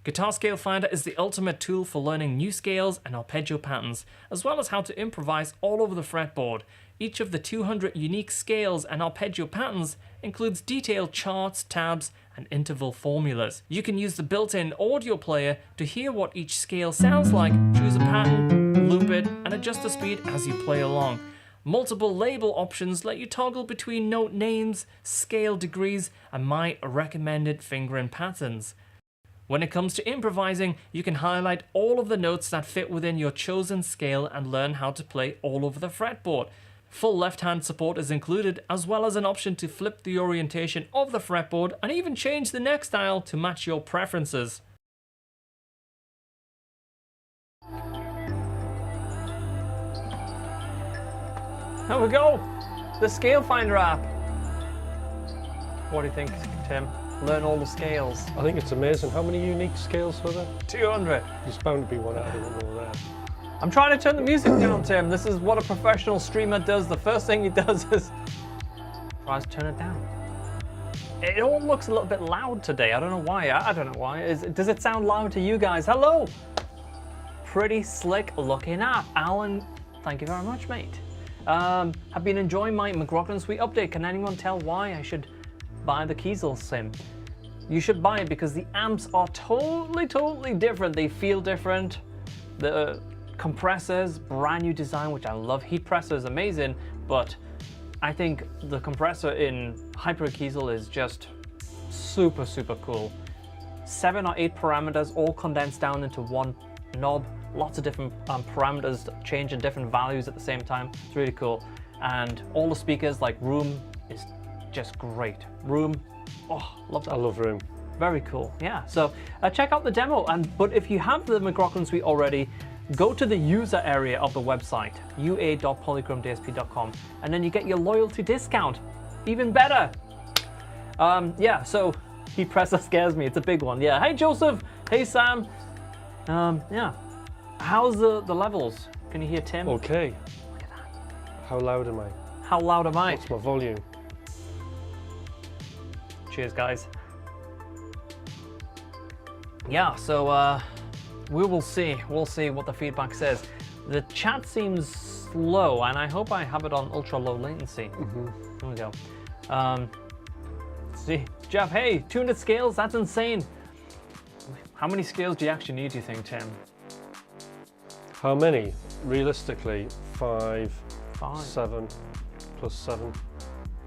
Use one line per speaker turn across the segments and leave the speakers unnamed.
Guitar Scale Finder is the ultimate tool for learning new scales and arpeggio patterns, as well as how to improvise all over the fretboard. Each of the 200 unique scales and arpeggio patterns includes detailed charts, tabs, and interval formulas. You can use the built-in audio player to hear what each scale sounds like, choose a pattern, loop it, and adjust the speed as you play along. Multiple label options let you toggle between note names, scale degrees, and my recommended fingering patterns. When it comes to improvising, you can highlight all of the notes that fit within your chosen scale and learn how to play all over the fretboard. Full left-hand support is included, as well as an option to flip the orientation of the fretboard and even change the neck style to match your preferences. There we go! The Scale Finder app! What do you think, Tim? Learn all the scales.
I think it's amazing. How many unique scales were there?
200.
There's bound to be one I didn't know there.
I'm trying to turn the music down, Tim. This is what a professional streamer does. The first thing he does is tries to turn it down. It all looks a little bit loud today. I don't know why. I don't know why. Does it sound loud to you guys? Hello! Pretty slick looking app. Alan, thank you very much, mate. I've been enjoying my Mcrocklin Suite update. Can anyone tell why I should buy the kiesel sim? You should buy it because the amps are totally different. They feel different. The compressors, brand new design, which I love. Heat presser is amazing, but I think the compressor in Hyper Kiesel is just super cool. 7 or 8 parameters all condensed down into one knob. Lots of different parameters changing different values at the same time. It's really cool. And all the speakers, like Room, is just great. Room, oh, love that.
I love Room.
Very cool, yeah. So check out the demo. But if you have the Mcrocklin Suite already, go to the user area of the website, ua.polychromedsp.com, and then you get your loyalty discount. Even better. Yeah, so Heat Presser scares me. It's a big one. Yeah. Hey, Joseph. Hey, Sam. Yeah. How's the levels? Can you hear Tim?
Okay.
Look at that.
How loud am I?
How loud am I?
What's my volume?
Cheers, guys. Yeah, so we will see. We'll see what the feedback says. The chat seems slow, and I hope I have it on ultra low latency. There we go. Let's see. Jeff, hey, 200 scales? That's insane. How many scales do you actually need, do you think, Tim?
How many? Realistically, 5, 7, plus 7,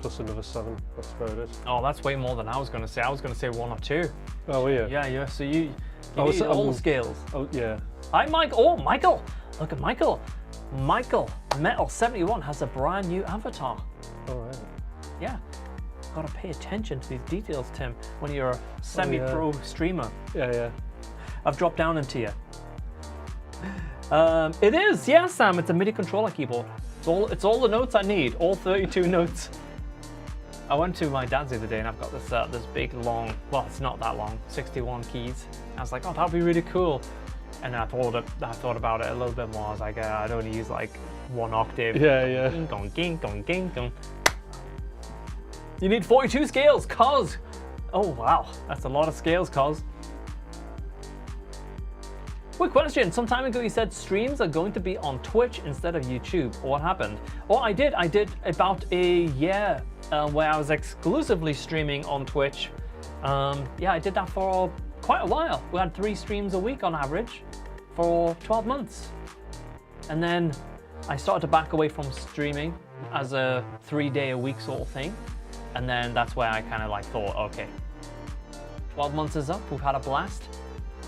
plus another 7. That's about it.
Oh, that's way more than I was going to say. I was going to say 1 or 2.
Oh, were you?
Yeah. So you need all the scales.
Oh, yeah.
Hi, Mike. Oh, Michael. Look at Michael. Michael Metal 71 has a brand new avatar.
Oh, right.
Yeah. Got to pay attention to these details, Tim, when you're a semi-pro streamer.
Yeah.
I've dropped down in tier. It is, yeah, Sam. It's a MIDI controller keyboard. It's all the notes I need. All 32 notes. I went to my dad's the other day, and I've got this big long. Well, it's not that long. 61 keys. I was like, oh, that'd be really cool. And then I thought about it a little bit more. I was like, I'd only use like 1 octave.
Yeah.
Ging gong, ging gong, ging gong. You need 42 scales, cuz. Oh wow, that's a lot of scales, cuz. Quick question, some time ago you said streams are going to be on Twitch instead of YouTube. What happened? Well, I did about a year where I was exclusively streaming on Twitch. Yeah, I did that for quite a while. We had 3 streams a week on average for 12 months. And then I started to back away from streaming as a 3-day-a-week sort of thing. And then that's where I kind of like thought, okay, 12 months is up, we've had a blast.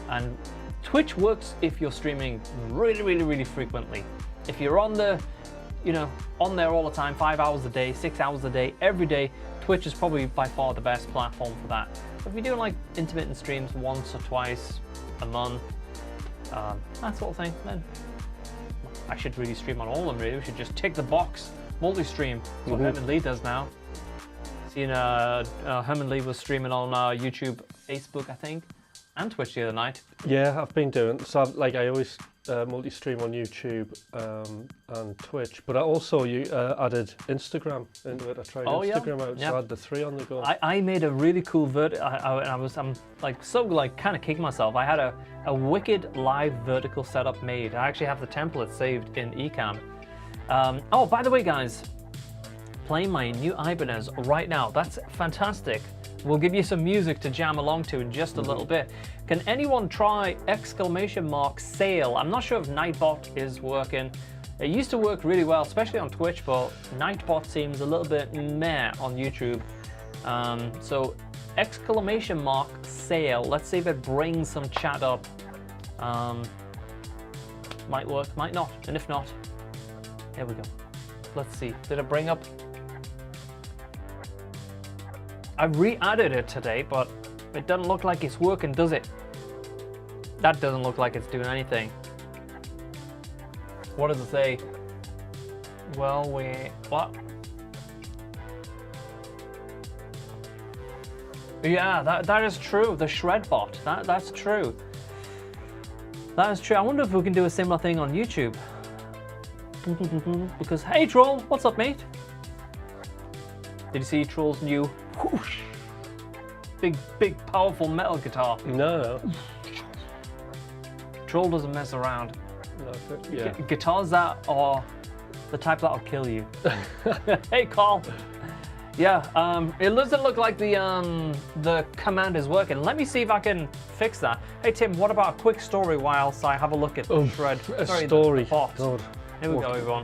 And Twitch works if you're streaming really frequently. If you're on the, on there all the time, 5 hours a day, 6 hours a day, every day, Twitch is probably by far the best platform for that. But if you're doing like intermittent streams once or twice a month, that sort of thing, then I should really stream on all of them really. We should just tick the box, multi-stream. That's what Herman Lee does now. Seen Herman Lee was streaming on YouTube, Facebook, I think. and Twitch the other night.
Yeah, I've been doing. So I always multi-stream on YouTube and Twitch, but I also added Instagram into it. I tried Instagram out, so I had the 3 on the go.
I made a really cool I'm like so like kind of kicking myself. I had a wicked live vertical setup made. I actually have the template saved in Ecamm. Oh, by the way, guys, playing my new Ibanez right now. That's fantastic. We'll give you some music to jam along to in just a little bit. Can anyone try !sale? I'm not sure if Nightbot is working. It used to work really well, especially on Twitch, but Nightbot seems a little bit meh on YouTube. So !sale. Let's see if it brings some chat up. Might work, might not, and if not, here we go. Let's see, did it bring up? I re-added it today, but it doesn't look like it's working, does it? That doesn't look like it's doing anything. What does it say? Well, what? Yeah, that is true. The shred bot. That's true. That is true. I wonder if we can do a similar thing on YouTube. Because hey, Troll, what's up, mate? Did you see Troll's new whoosh, big, powerful metal guitar?
No.
Troll doesn't mess around.
No, yeah.
Guitars that are the type that'll kill you. Hey, Carl. Yeah, it doesn't look like the command is working. Let me see if I can fix that. Hey, Tim, what about a quick story whilst I have a look at the shred?
A story.
The bot.
God.
Here we go, everyone.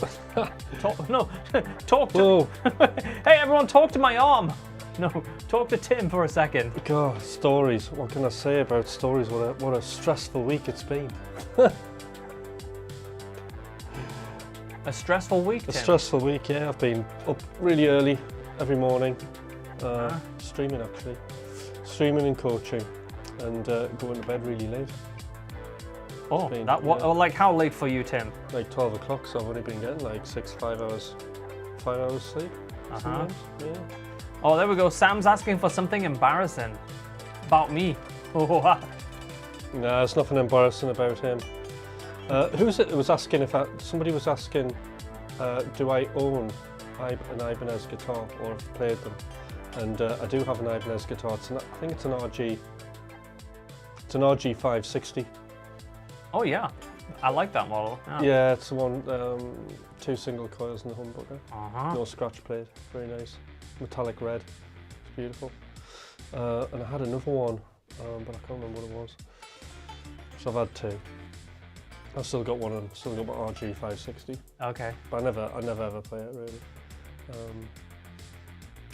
Talk to. Hey, everyone, talk to my arm. No, talk to Tim for a second.
God, stories. What can I say about stories? What a stressful week it's been.
A stressful week, Tim?
A stressful week, yeah. I've been up really early every morning, streaming actually. Streaming and coaching, and going to bed really late.
Oh, like how late for you, Tim?
Like 12 o'clock, so I've only been getting like 5 hours sleep. Yeah.
Oh, there we go. Sam's asking for something embarrassing about me.
No, there's nothing embarrassing about him. Who's it? Was asking somebody was asking, do I own an Ibanez guitar or have played them? And I do have an Ibanez guitar. I think it's an RG. It's an RG 560.
Oh yeah, I like that model.
Yeah, it's the one, 2 single coils in the humbucker. No scratch plate, very nice. Metallic red, it's beautiful. And I had another one, but I can't remember what it was. So I've had 2. I've still got one, and still got my RG 560.
Okay.
But I never ever play it really.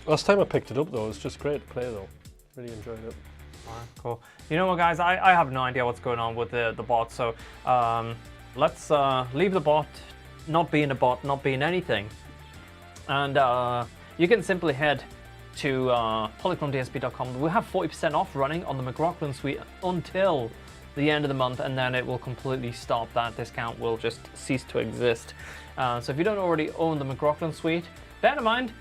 Last time I picked it up though, it was just great to play though. Really enjoyed it.
Cool. You know what, guys? I have no idea what's going on with the bot, so let's leave the bot not being a bot, not being anything. And you can simply head to polychromedsp.com. We have 40% off running on the Mcrocklin suite until the end of the month, and then it will completely stop. That discount will just cease to exist. So if you don't already own the Mcrocklin suite, bear in mind,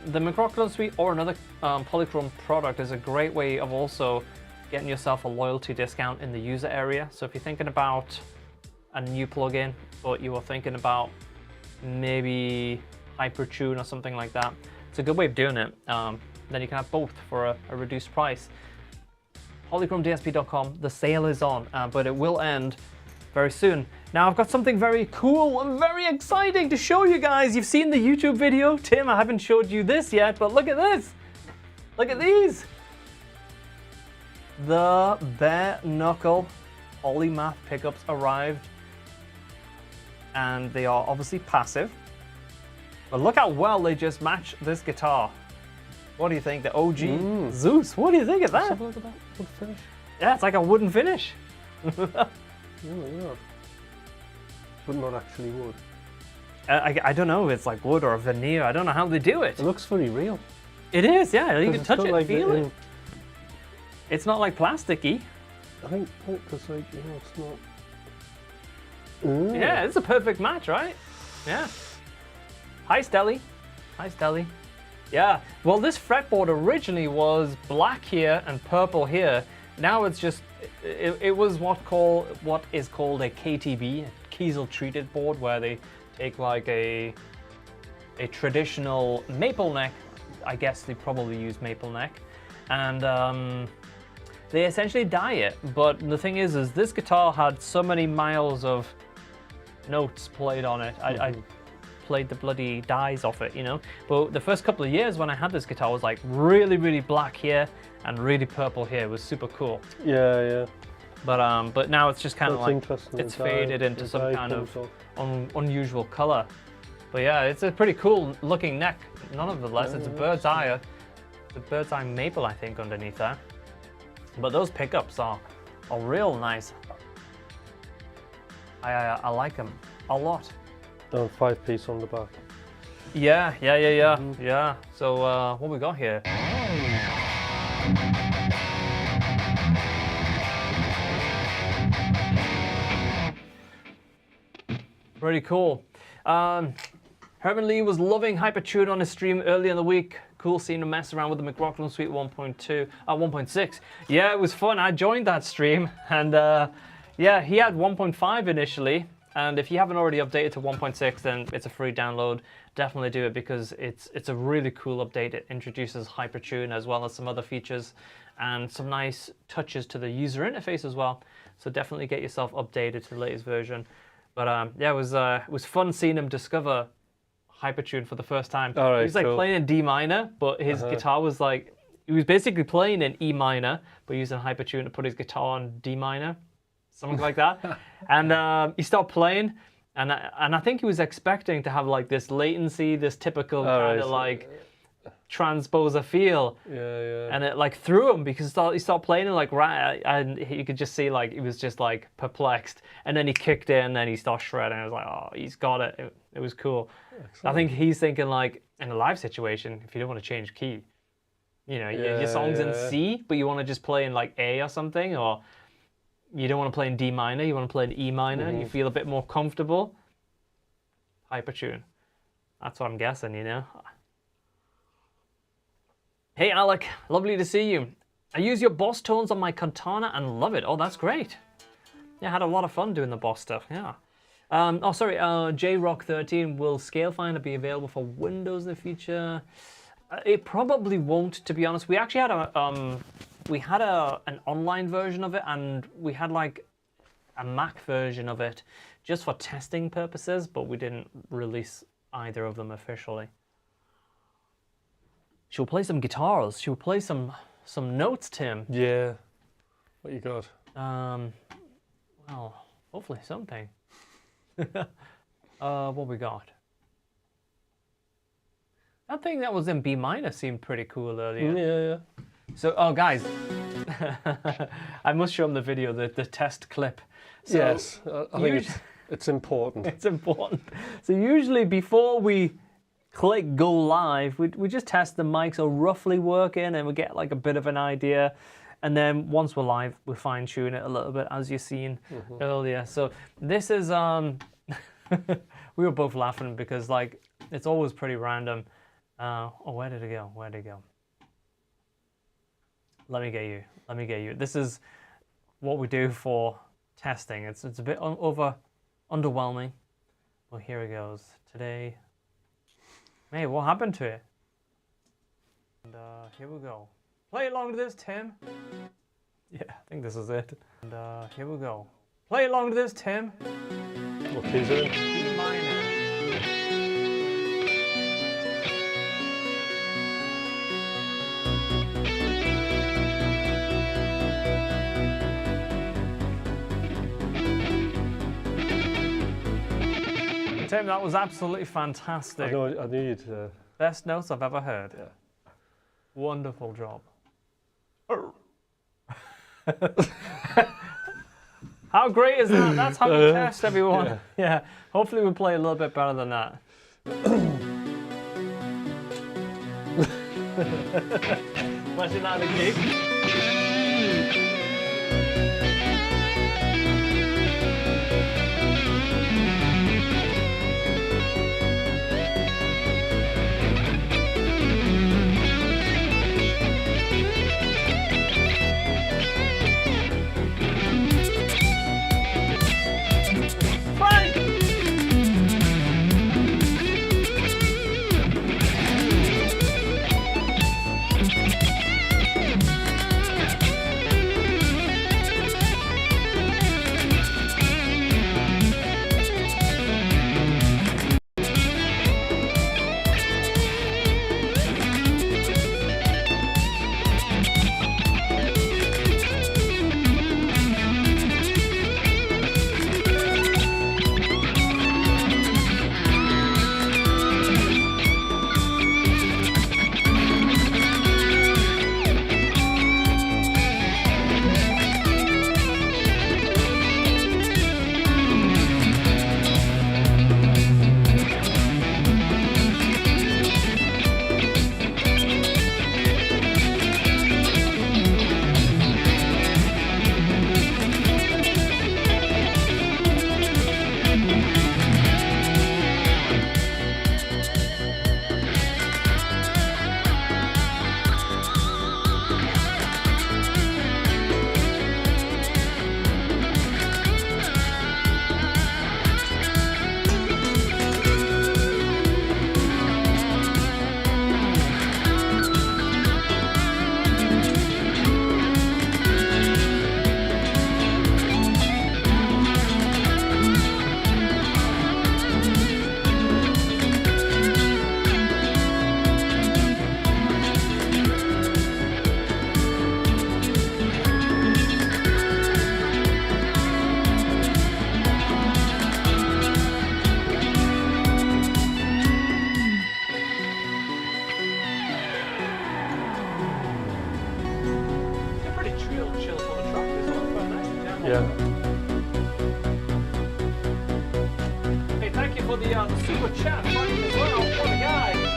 the Mcrocklin suite or another Polychrome product is a great way of also getting yourself a loyalty discount in the user area. So if you're thinking about a new plugin, but you were thinking about maybe Hypertune or something like that, it's a good way of doing it. Then you can have both for a reduced price. polychromedsp.com, the sale is on, but it will end very soon. Now I've got something very cool and very exciting to show you guys. You've seen the YouTube video. Tim, I haven't showed you this yet, but look at this. Look at these. The bare knuckle polymath pickups arrived, and they are obviously passive. But look how well they just match this guitar. What do you think? The OG Zeus. What do you think of that?
Look at that wood finish.
Yeah, it's like a wooden finish.
Yeah. But not actually wood.
I don't know if it's like wood or a veneer. I don't know how they do it.
It looks very real.
It is, yeah. You can touch it,
like
feel it. It's not like plasticky.
I think because like, you know, it's not.
Yeah, it's a perfect match, right? Yeah. Hi, Stelly. Hi, Stelly. Yeah. Well, this fretboard originally was black here and purple here. now it's just, it was what is called a KTB, a kiesel treated board, where they take like a traditional maple neck, I guess they probably use maple neck, and they essentially dye it. But the thing is this guitar had so many miles of notes played on it. I played the bloody dyes off it, you know. But the first couple of years when I had this guitar was like really black here and really purple here. It was super cool.
Yeah.
But now it's just kind of like it's faded into some kind of unusual color. But yeah, it's a pretty cool looking neck. Nonetheless, it's a bird's eye. The bird's eye maple, I think, underneath there. But those pickups are real nice. I like them a lot.
And 5-piece on the back.
Yeah. Yeah. So what we got here? Pretty cool. Herman Lee was loving Hypertune on his stream earlier in the week. Cool seeing him mess around with the Mcrocklin Suite 1.6. Yeah, it was fun. I joined that stream, and yeah, he had 1.5 initially. And if you haven't already updated to 1.6, then it's a free download. Definitely do it, because it's a really cool update. It introduces Hypertune as well as some other features and some nice touches to the user interface as well. So definitely get yourself updated to the latest version. But yeah, it was fun seeing him discover Hypertune for the first time.
All right,
he was like playing in D minor, but his guitar was like, he was basically playing in E minor, but using Hypertune to put his guitar on D minor, something like that. And he started playing, and I think he was expecting to have like this latency, this typical kind of like transposer feel.
Yeah.
And it like threw him, because he started playing it like right, and you could just see like he was just like perplexed. And then he kicked in, and he started shredding. I was like, oh, he's got it. It was cool. Excellent. I think he's thinking like, in a live situation, if you don't want to change key, you know, your song's in C, but you want to just play in like A or something, or you don't want to play in D minor, you want to play in E minor, you feel a bit more comfortable. Hypertune. That's what I'm guessing, you know. Hey Alec, lovely to see you. I use your boss tones on my Katana and love it. Oh, that's great. Yeah, I had a lot of fun doing the boss stuff, yeah. Oh, sorry, JRock13, will Scale Finder be available for Windows in the future? It probably won't, to be honest. We actually had an online version of it, and we had like a Mac version of it just for testing purposes, but we didn't release either of them officially. She'll play some guitars. She'll play some notes, Tim.
Yeah. What you got?
Well, hopefully something. What we got? That thing that was in B minor seemed pretty cool earlier.
Yeah.
So, oh guys, I must show them the video, the test clip. So
yes, I think it's important.
It's important. So usually before we click go live, we just test the mics are roughly working, and we get like a bit of an idea. And then once we're live, we fine tune it a little bit, as you've seen earlier. So this is, we were both laughing because like, it's always pretty random. Oh, where did it go? Where did it go? Let me get you. This is what we do for testing. It's a bit underwhelming. Well, here it goes. Today, hey, what happened to it? And here we go. Play along to this, Tim. Yeah, I think this is it. And here we go. Play along to this, Tim.
What keys are in?
D minor. Tim, that was absolutely fantastic.
I knew you'd...
Best notes I've ever heard.
Yeah.
Wonderful job. How great is that? That's how we test, everyone. Yeah. Hopefully we'll play a little bit better than that. Imagine that at a gig.
Yeah.
Hey, thank you for the super chat, Frank, as well. What a guy.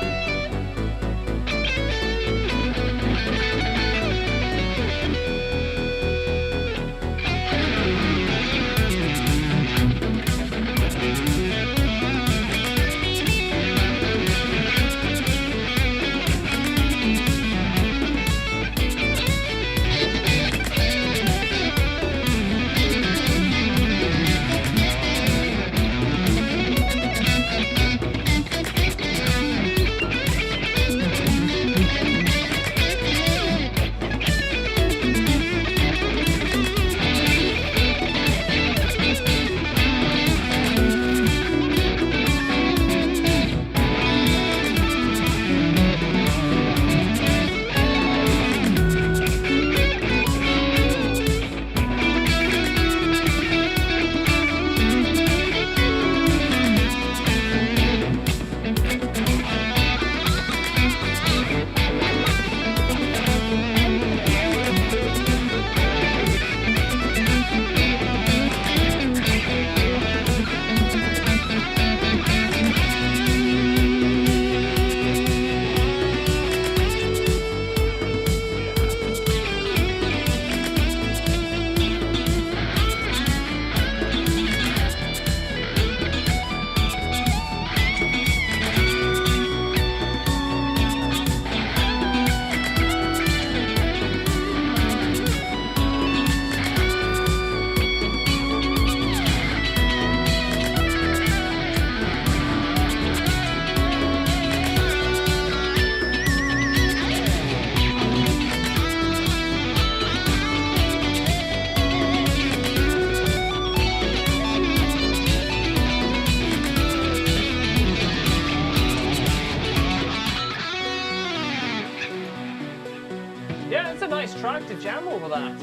Yeah, it's a nice track to jam over that.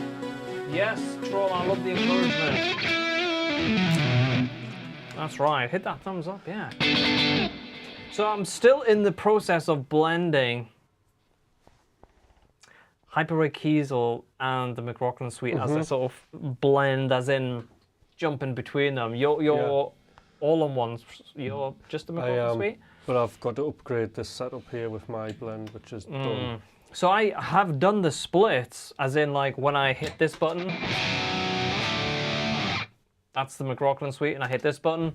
Yes, Troll, I love the encouragement. That's right, hit that thumbs up, yeah. So I'm still in the process of blending Hyper Kiesel and the Mcrocklin suite as a sort of blend, as in jumping between them. You're all on one, you're just the Mcrocklin suite?
But I've got to upgrade this setup here with my blend, which is done.
So I have done the splits, as in like when I hit this button, that's the Mcrocklin suite, and I hit this button.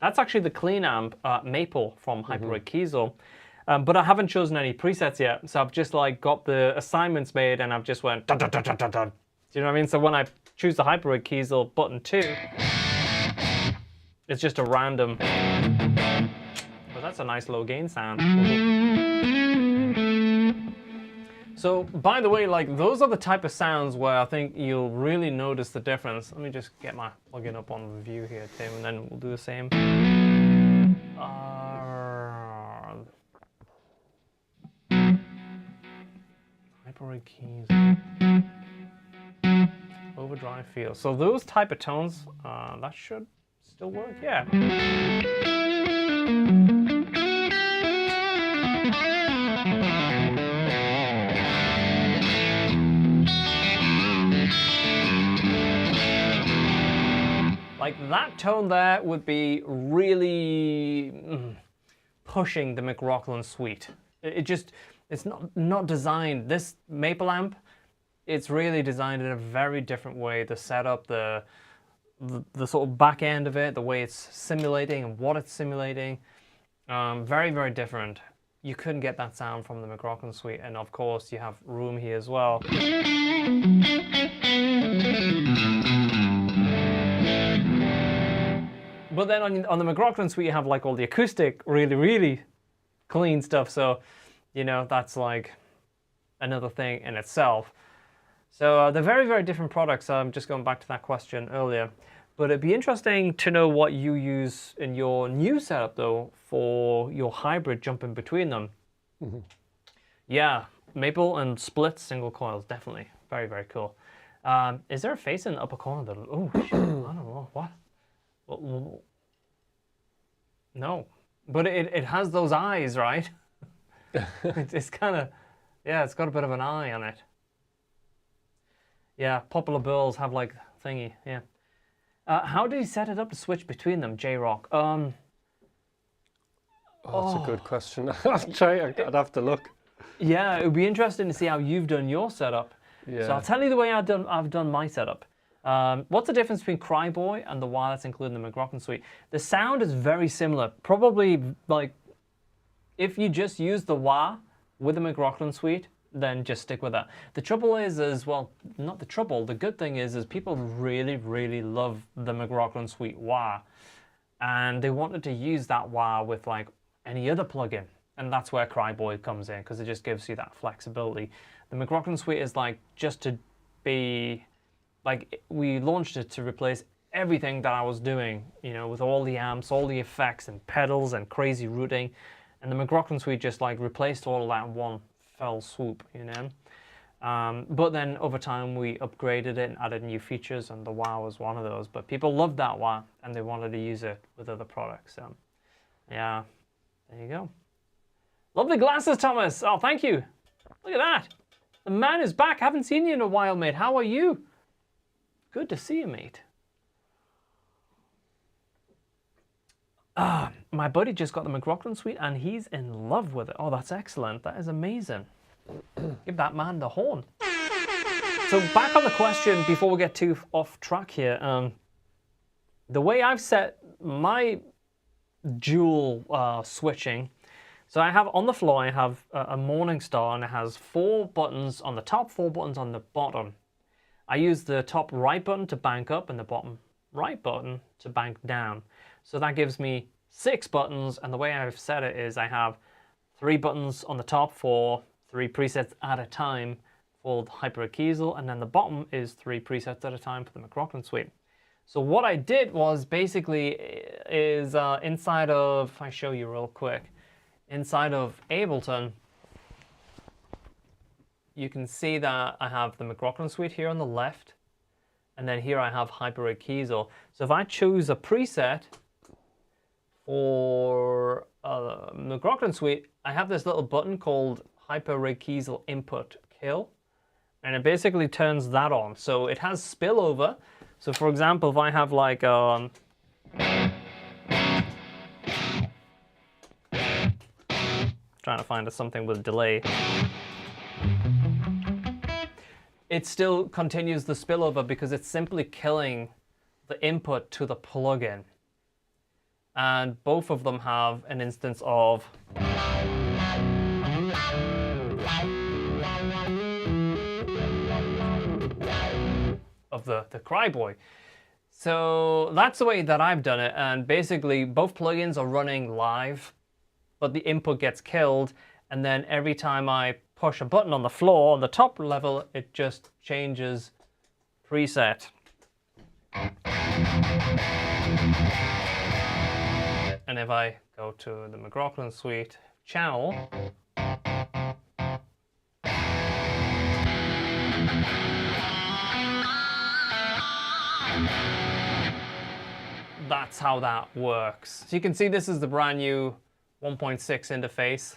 That's actually the clean amp Maple from Hyper Kiesel. But I haven't chosen any presets yet, so I've just like got the assignments made and I've just went dun, dun, dun, dun, dun, dun. Do you know what I mean? So when I choose the Hyper Kiesel button 2, it's just a random, but that's a nice low gain sound. So by the way, like those are the type of sounds where I think you'll really notice the difference. Let me just get my plugin up on the view here, Tim, and then we'll do the same. Hyper keys. Overdrive feel. So those type of tones, that should still work, yeah. Like that tone there would be really pushing the Mcrocklin suite. It's not designed, this Maple amp, it's really designed in a very different way. The setup, the sort of back end of it, the way it's simulating and what it's simulating, very, very different. You couldn't get that sound from the Mcrocklin suite, and of course you have room here as well. But then on the Mcrocklin suite you have like all the acoustic, really, really clean stuff, so you know, that's like another thing in itself. So they're very, very different products. I'm just going back to that question earlier. But it'd be interesting to know what you use in your new setup, though, for your hybrid jumping between them. Yeah, Maple and split single coils, definitely. Very, very cool. Is there a face in the upper corner? Oh, shit, I don't know. What? No. But it has those eyes, right? It's kind of, yeah, it's got a bit of an eye on it. Yeah, Popular Bills have like thingy, yeah. How did he set it up to switch between them, J-Rock?
Oh, that's a good question. I'd have to look.
Yeah, it would be interesting to see how you've done your setup.
Yeah.
So I'll tell you the way I've done my setup. What's the difference between Cryboy and the wah that's included in the Mcrocklin suite? The sound is very similar. Probably like if you just use the wah with the Mcrocklin suite, then just stick with that. The trouble is well, not the trouble. The good thing is people really, really love the Mcrocklin suite wah, and they wanted to use that wah with like any other plugin, and that's where Cryboy comes in because it just gives you that flexibility. The Mcrocklin suite is like just to be like we launched it to replace everything that I was doing, you know, with all the amps, all the effects and pedals and crazy routing, and the Mcrocklin suite just like replaced all of that in one fell swoop, you know. But then over time we upgraded it and added new features, and the wah was one of those. But people loved that wah and they wanted to use it with other products. So yeah, there you go. Lovely glasses, Thomas. Oh, thank you. Look at that. The man is back. Haven't seen you in a while, mate. How are you? Good to see you, mate. My buddy just got the Mcrocklin suite and he's in love with it. Oh, that's excellent. That is amazing. Give that man the horn. So back on the question before we get too off track here. The way I've set my dual switching, so I have on the floor, I have a Morning Star and it has 4 buttons on the top, 4 buttons on the bottom. I use the top right button to bank up and the bottom right button to bank down. So that gives me 6 buttons, and the way I've set it is I have 3 buttons on the top for 3 presets at a time for the Hyper Kiesel, and then the bottom is 3 presets at a time for the Mcrocklin suite. So what I did was basically is inside of, if I show you real quick, inside of Ableton, you can see that I have the Mcrocklin suite here on the left, and then here I have Hyper Kiesel. So if I choose a preset for Mcrocklin suite, I have this little button called Hyper Kiesel Input Kill, and it basically turns that on. So it has spillover. So for example, if I have like trying to find something with delay, it still continues the spillover because it's simply killing the input to the plugin. And both of them have an instance of the Cryboy. So that's the way that I've done it, and basically both plugins are running live, but the input gets killed, and then every time I push a button on the floor on the top level, it just changes preset. And if I go to the Mcrocklin suite channel, that's how that works. So you can see this is the brand new 1.6 interface.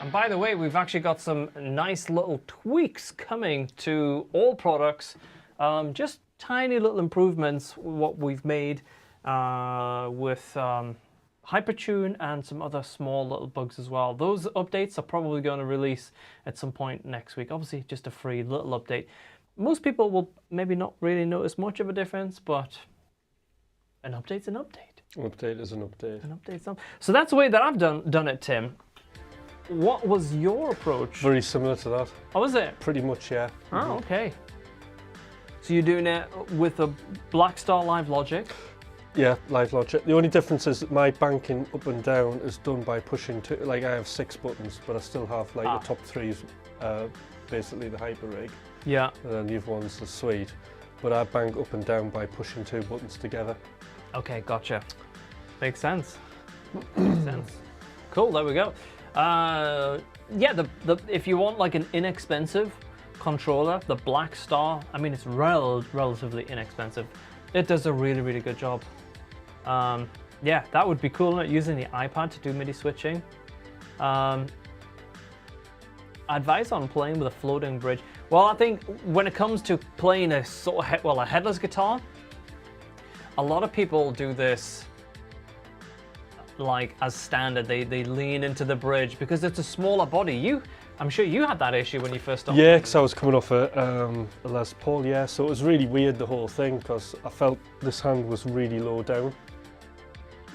And by the way, we've actually got some nice little tweaks coming to all products. Just tiny little improvements, what we've made with Hypertune and some other small little bugs as well. Those updates are probably going to release at some point next week. Obviously, just a free little update. Most people will maybe not really notice much of a difference, but an update's an update.
An update is an update.
An update's an update. So that's the way that I've done it, Tim. What was your approach?
Very similar to that.
Oh, was it?
Pretty much, yeah.
Oh, okay. So you're doing it with a Blackstar Live Logic?
Yeah, Live Logic. The only difference is my banking up and down is done by pushing two. Like I have 6 buttons, but I still have like the top 3 is basically the Hyper Rig.
Yeah.
And then the other one's the suite. But I bank up and down by pushing 2 buttons together.
Okay, gotcha. Makes sense. Makes sense. Cool, there we go. Yeah, if you want like an inexpensive controller, the Black Star. I mean, it's relatively inexpensive. It does a really, really good job. Yeah, that would be cool, using the iPad to do MIDI switching. Advice on playing with a floating bridge. Well, I think when it comes to playing a sort of a headless guitar, a lot of people do this like as standard. They lean into the bridge because it's a smaller body. I'm sure you had that issue when you first started.
Yeah, because I was coming off a Les Paul, yeah, so it was really weird, the whole thing, because I felt this hand was really low down.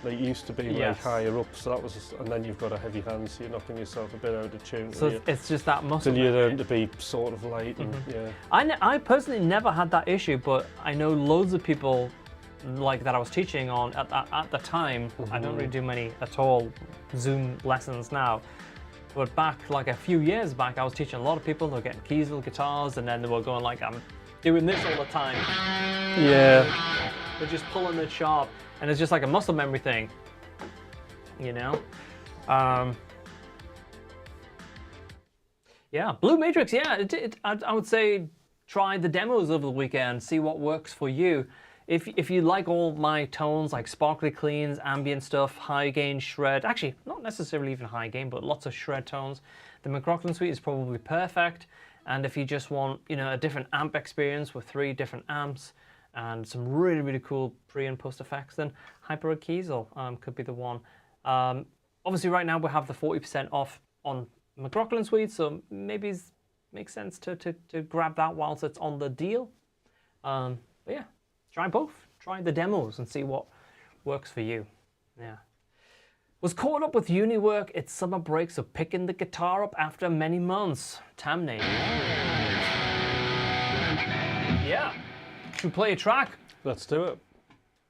Like, it used to be like higher up, so that was, and then you've got a heavy hand, so you're knocking yourself a bit out of tune.
So it's just that muscle.
Till you learn to be sort of light, and yeah.
I personally never had that issue, but I know loads of people like that I was teaching on at the time. I don't really do many at all Zoom lessons now. But back, like a few years back, I was teaching a lot of people. They were getting kiesel guitars, and then they were going like, I'm doing this all the time.
Yeah.
They're just pulling it sharp, and it's just like a muscle memory thing, you know? Yeah, Blue Matrix, yeah, I would say try the demos over the weekend, see what works for you. If you like all my tones, like sparkly cleans, ambient stuff, high gain, shred, actually not necessarily even high gain, but lots of shred tones, the Mcrocklin suite is probably perfect. And if you just want, you know, a different amp experience with 3 different amps and some really, really cool pre and post effects, then Hyper Kiesel could be the one. Obviously right now we have the 40% off on Mcrocklin suite, so maybe it makes sense to grab that whilst it's on the deal. But yeah. Try both. Try the demos and see what works for you. Yeah. Was caught up with uni work. It's summer break, so picking the guitar up after many months. Tamney. Yeah. Should we play a track?
Let's do it.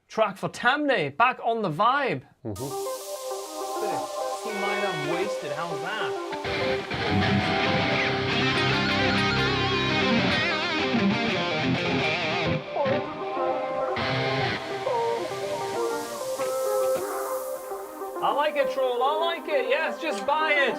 Track for Tamney. Back on the vibe. C minor wasted. How's that? I like it, Troll, I like it. Yes, just buy it.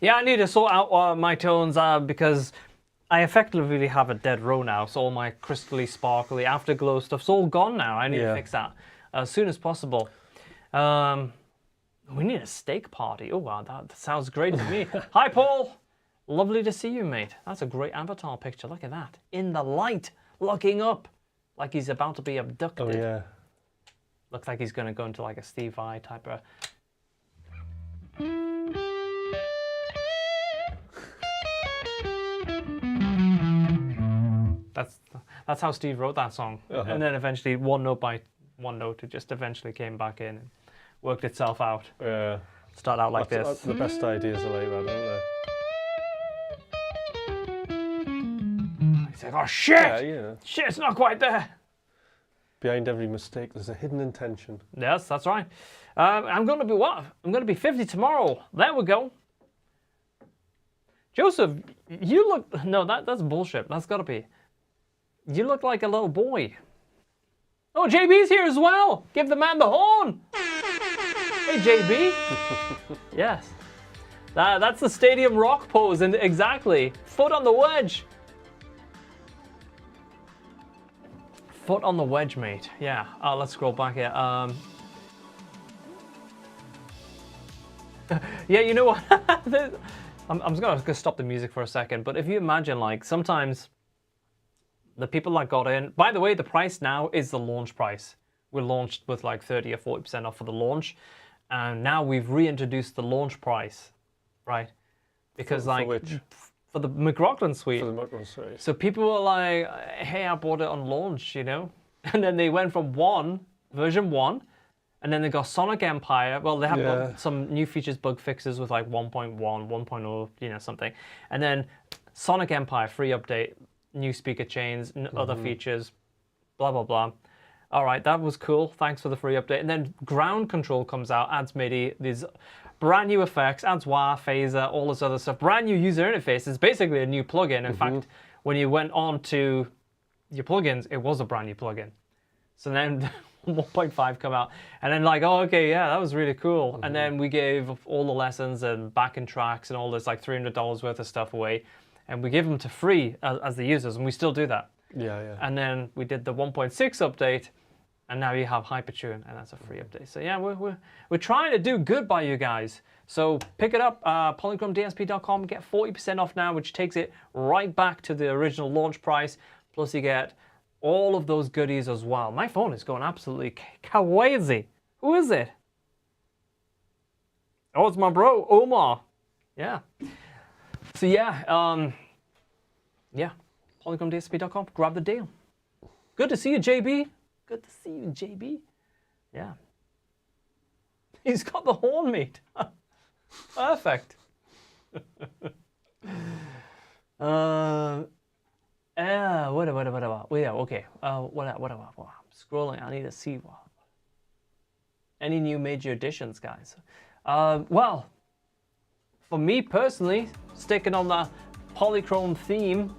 Yeah, I need to sort out my tones because I effectively have a dead row now. So all my crystally, sparkly, afterglow stuff's all gone now. I need to fix that as soon as possible. We need a steak party. Oh, wow, that sounds great to me. Hi, Paul. Lovely to see you, mate. That's a great avatar picture. Look at that. In the light, looking up like he's about to be abducted.
Oh, yeah.
Looks like he's going to go into like a Steve Vai type of... That's how Steve wrote that song. And then eventually, one note by one note, it just eventually came back in and worked itself out.
Yeah.
Start out like this.
That's the best ideas are like that, aren't they?
He's like, oh shit!
Yeah, yeah.
Shit, it's not quite there.
Behind every mistake, there's a hidden intention.
Yes, that's right. I'm going to be what? I'm going to be 50 tomorrow. There we go. Joseph, you look... No, that's bullshit. That's got to be... You look like a little boy. Oh, JB's here as well. Give the man the horn. Hey, JB. Yes. That's the stadium rock pose, and exactly. Foot on the wedge. Foot on the wedge, mate. Yeah. Let's scroll back here. Yeah, you know what? I'm just gonna stop the music for a second. But if you imagine, like, sometimes the people that got in. By the way, the price now is the launch price. We launched with like 30 or 40% off for the launch, and now we've reintroduced the launch price, right? Because
for which?
For the Mcrocklin suite.
For the Mcrocklin suite.
So people were like, "Hey, I bought it on launch," you know, and then they went from version 1, and then they got Sonic Empire. Well, they have got some new features, bug fixes with like 1.1, 1.0, you know, something, and then Sonic Empire free update. New speaker chains, other features, blah, blah, blah. All right, that was cool. Thanks for the free update. And then ground control comes out, adds MIDI, these brand new effects, adds wah, phaser, all this other stuff. Brand new user interface. It's basically a new plugin. In fact, when you went on to your plugins, it was a brand new plugin. So then 1.5 come out. And then like, oh, okay, yeah, that was really cool. And then we gave all the lessons and backing tracks and all this like $300 worth of stuff away. And we give them to free as the users, and we still do that.
Yeah, yeah.
And then we did the 1.6 update, and now you have Hypertune, and that's a free update. So yeah, we're trying to do good by you guys. So pick it up, polychromdsp.com, get 40% off now, which takes it right back to the original launch price. Plus you get all of those goodies as well. My phone is going absolutely crazy. Who is it? Oh, it's my bro, Omar. Yeah. So yeah, yeah, polychromdsp.com, grab the deal. Good to see you, JB. Good to see you, JB. Yeah. He's got the horn, mate. Perfect. Whatever. Yeah, okay. Whatever. I'm scrolling. I need to see any new major additions, guys. Well, for me personally, sticking on the polychrome theme,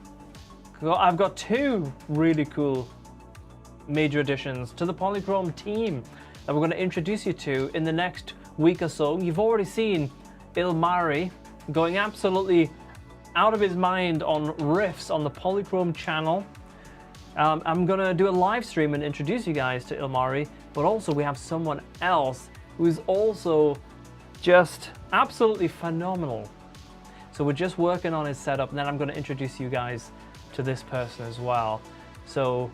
I've got 2 really cool major additions to the polychrome team that we're going to introduce you to in the next week or so. You've already seen Ilmari going absolutely out of his mind on riffs on the polychrome channel. I'm going to do a live stream and introduce you guys to Ilmari, but also we have someone else who's also just absolutely phenomenal. So we're just working on his setup, and then I'm going to introduce you guys to this person as well. So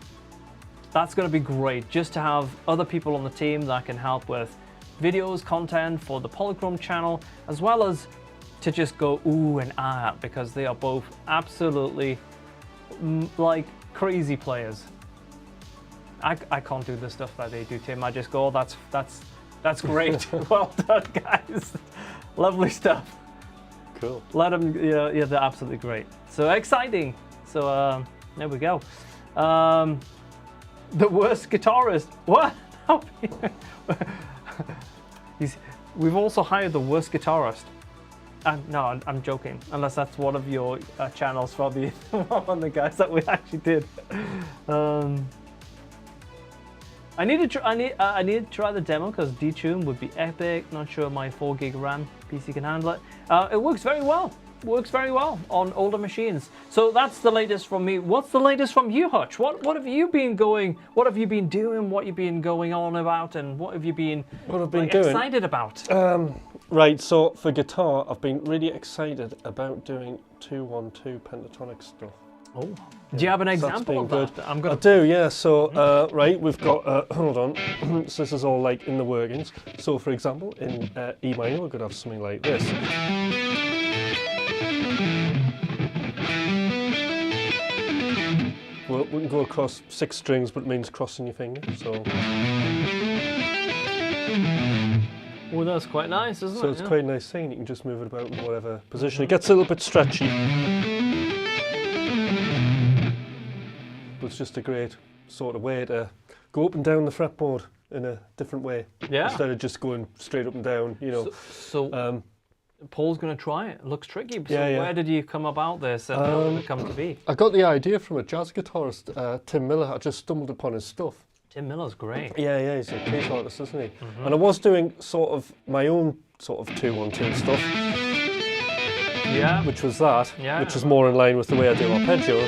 that's going to be great, just to have other people on the team that can help with videos, content for the polychrome channel, as well as to just go ooh and ah, because they are both absolutely like crazy players. I can't do the stuff that they do, Tim. I just go, oh, that's great. Well done, guys. Lovely stuff.
Cool.
Let them, yeah, they're absolutely great. So exciting. So there we go. The worst guitarist. What? We've also hired the worst guitarist. No, I'm joking. Unless that's one of your channels, probably one of the guys that we actually did. I need to try the demo because detune would be epic. Not sure my 4 gig RAM. PC can handle it. It works very well. Works very well on older machines. So that's the latest from me. What's the latest from you, Hutch? What have you been going? What have you been doing? What have you been going on about? And what have you been,
doing?
excited about?
Right, so for guitar, I've been really excited about doing 2-1-2 pentatonic stuff.
Oh, do you have an example of that?
I do, yeah. So, right, we've got, hold on, so this is all like in the workings. So, for example, in E minor, we're going to have something like this. Well, we can go across 6 strings, but it means crossing your finger, so...
Well, that's quite nice, isn't it?
So it's quite a nice thing, you can just move it about in whatever position. It gets a little bit stretchy. But it's just a great sort of way to go up and down the fretboard in a different way.
Yeah.
Instead of just going straight up and down, you know.
So Paul's going to try it. It looks tricky. So
yeah.
Where did you come about this and how did it come to be?
I got the idea from a jazz guitarist, Tim Miller. I just stumbled upon his stuff.
Tim Miller's great.
Yeah, he's a kiesel artist, isn't he? And I was doing sort of my own sort of 2-1-2 stuff.
Yeah.
Which was that, which is more in line with the way I do arpeggio.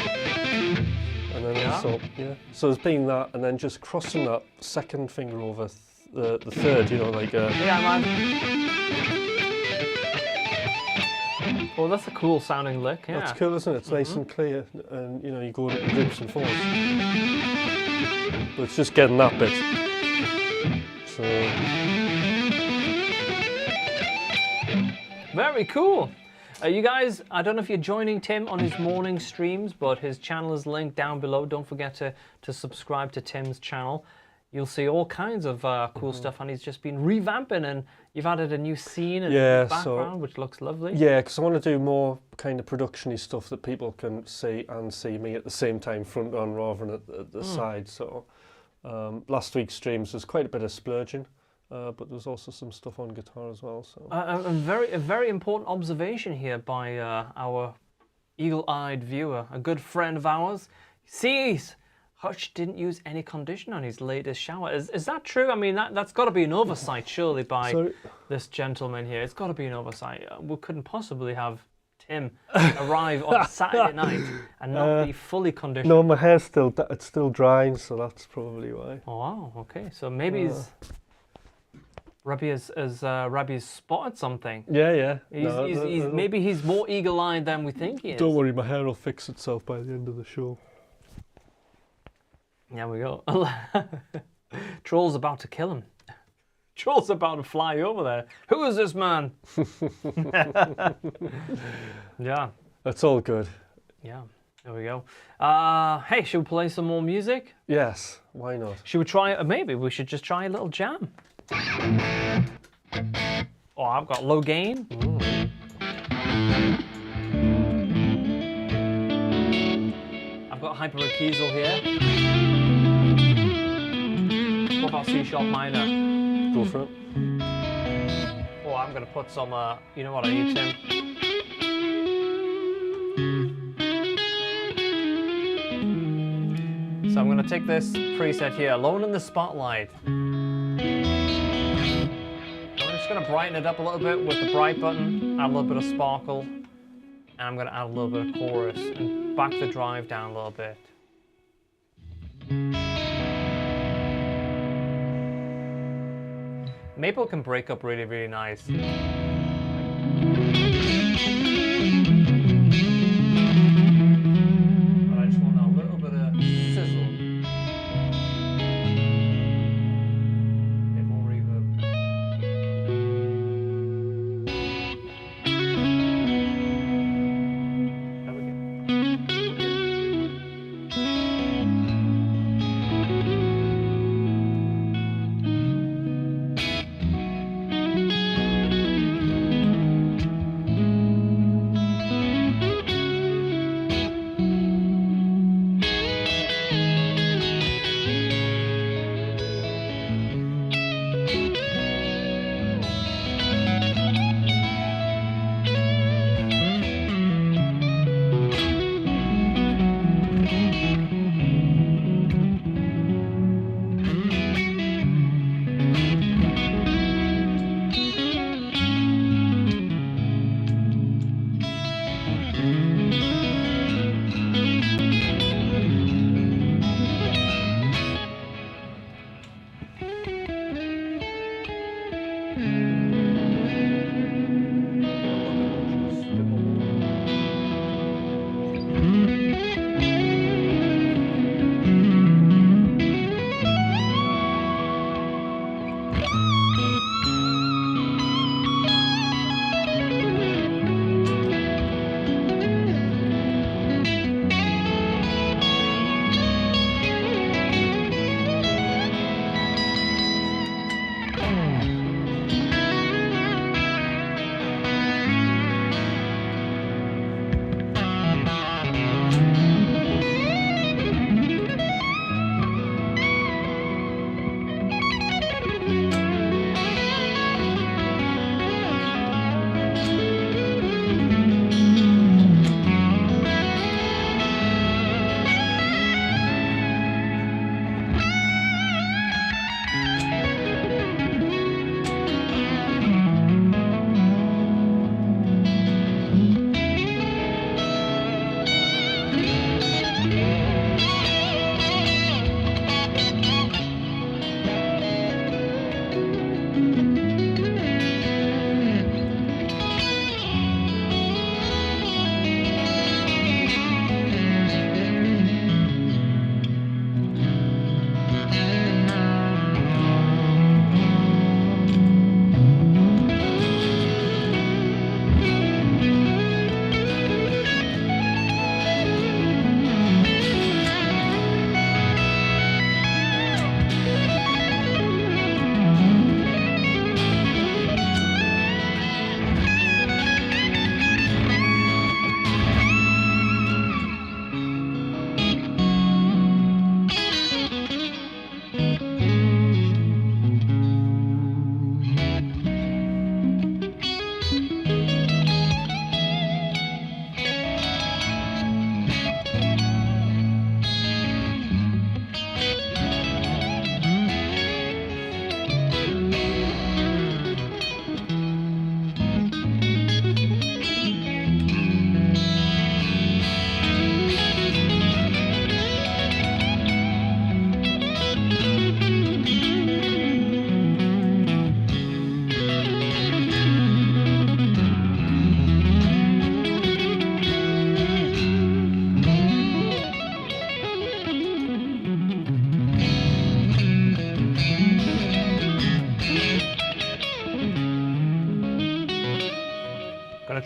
And then so there's been that, and then just crossing that second finger over the third, you know, like...
Yeah, man. Well, that's a cool sounding lick, yeah.
That's cool, isn't it? It's nice and clear, and you know, you go in groups and fours. But it's just getting that bit. So...
Very cool. You guys, I don't know if you're joining Tim on his morning streams, but his channel is linked down below. Don't forget to subscribe to Tim's channel. You'll see all kinds of cool stuff, and he's just been revamping, and you've added a new scene and background, which looks lovely.
Yeah, because I want to do more kind of production-y stuff that people can see and see me at the same time, front on rather than at the side. So last week's streams was quite a bit of splurging, but there's also some stuff on guitar as well. So
a very important observation here by our eagle-eyed viewer, a good friend of ours, sees Hutch didn't use any conditioner on his latest shower. Is that true? I mean, that's got to be an oversight, surely, by this gentleman here. It's got to be an oversight. We couldn't possibly have Tim arrive on Saturday night and not be fully conditioned.
No, my hair's still drying, so that's probably why.
Oh, wow, okay. So maybe Rabbi has spotted something.
Yeah.
Maybe he's more eagle-eyed than we think he is.
Don't worry, my hair will fix itself by the end of the show.
There we go. Troll's about to kill him. Troll's about to fly over there. Who is this man? Yeah.
That's all good.
Yeah, there we go. Hey, should we play some more music?
Yes, why not?
Should we try, maybe we should just try a little jam. Oh, I've got low gain. I've got hyper kiesel here. What about C sharp minor?
Go for it.
Oh, I'm going to put some, you know what I need, Tim? So I'm going to take this preset here, Alone in the Spotlight. I'm just going to brighten it up a little bit with the bright button, add a little bit of sparkle, and I'm going to add a little bit of chorus and back the drive down a little bit. Maple can break up really, really nice. But I just want a little bit of sizzle. A bit more reverb. There we go.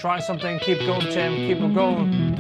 try something. Keep going, Tim. Keep it going.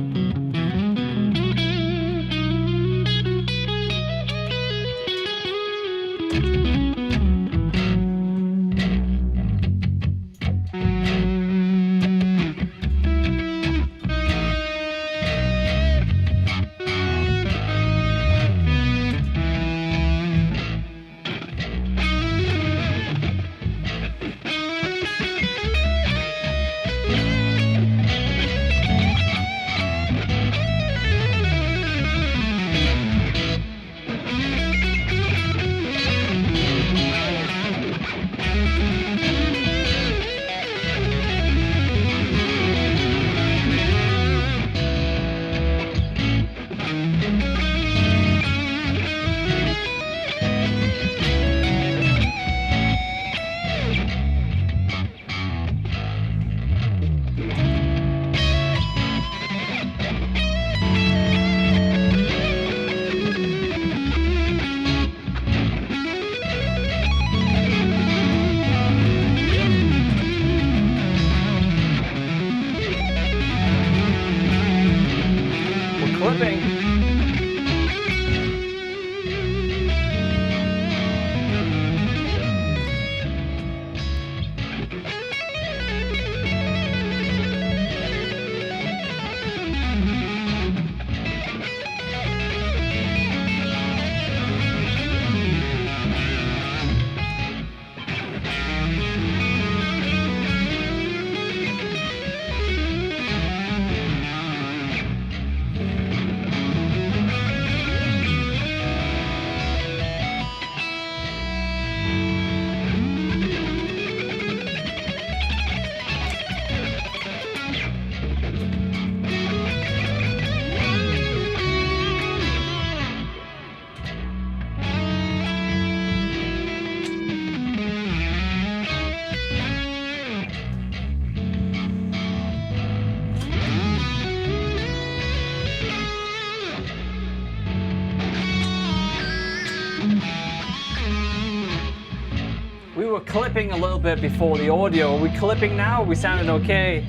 We were clipping a little bit before the audio. Are we clipping now? We sounded okay.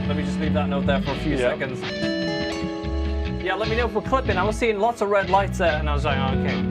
Let me just leave that note there for a few seconds. Yeah, let me know if we're clipping. I was seeing lots of red lights there and I was like, oh, okay.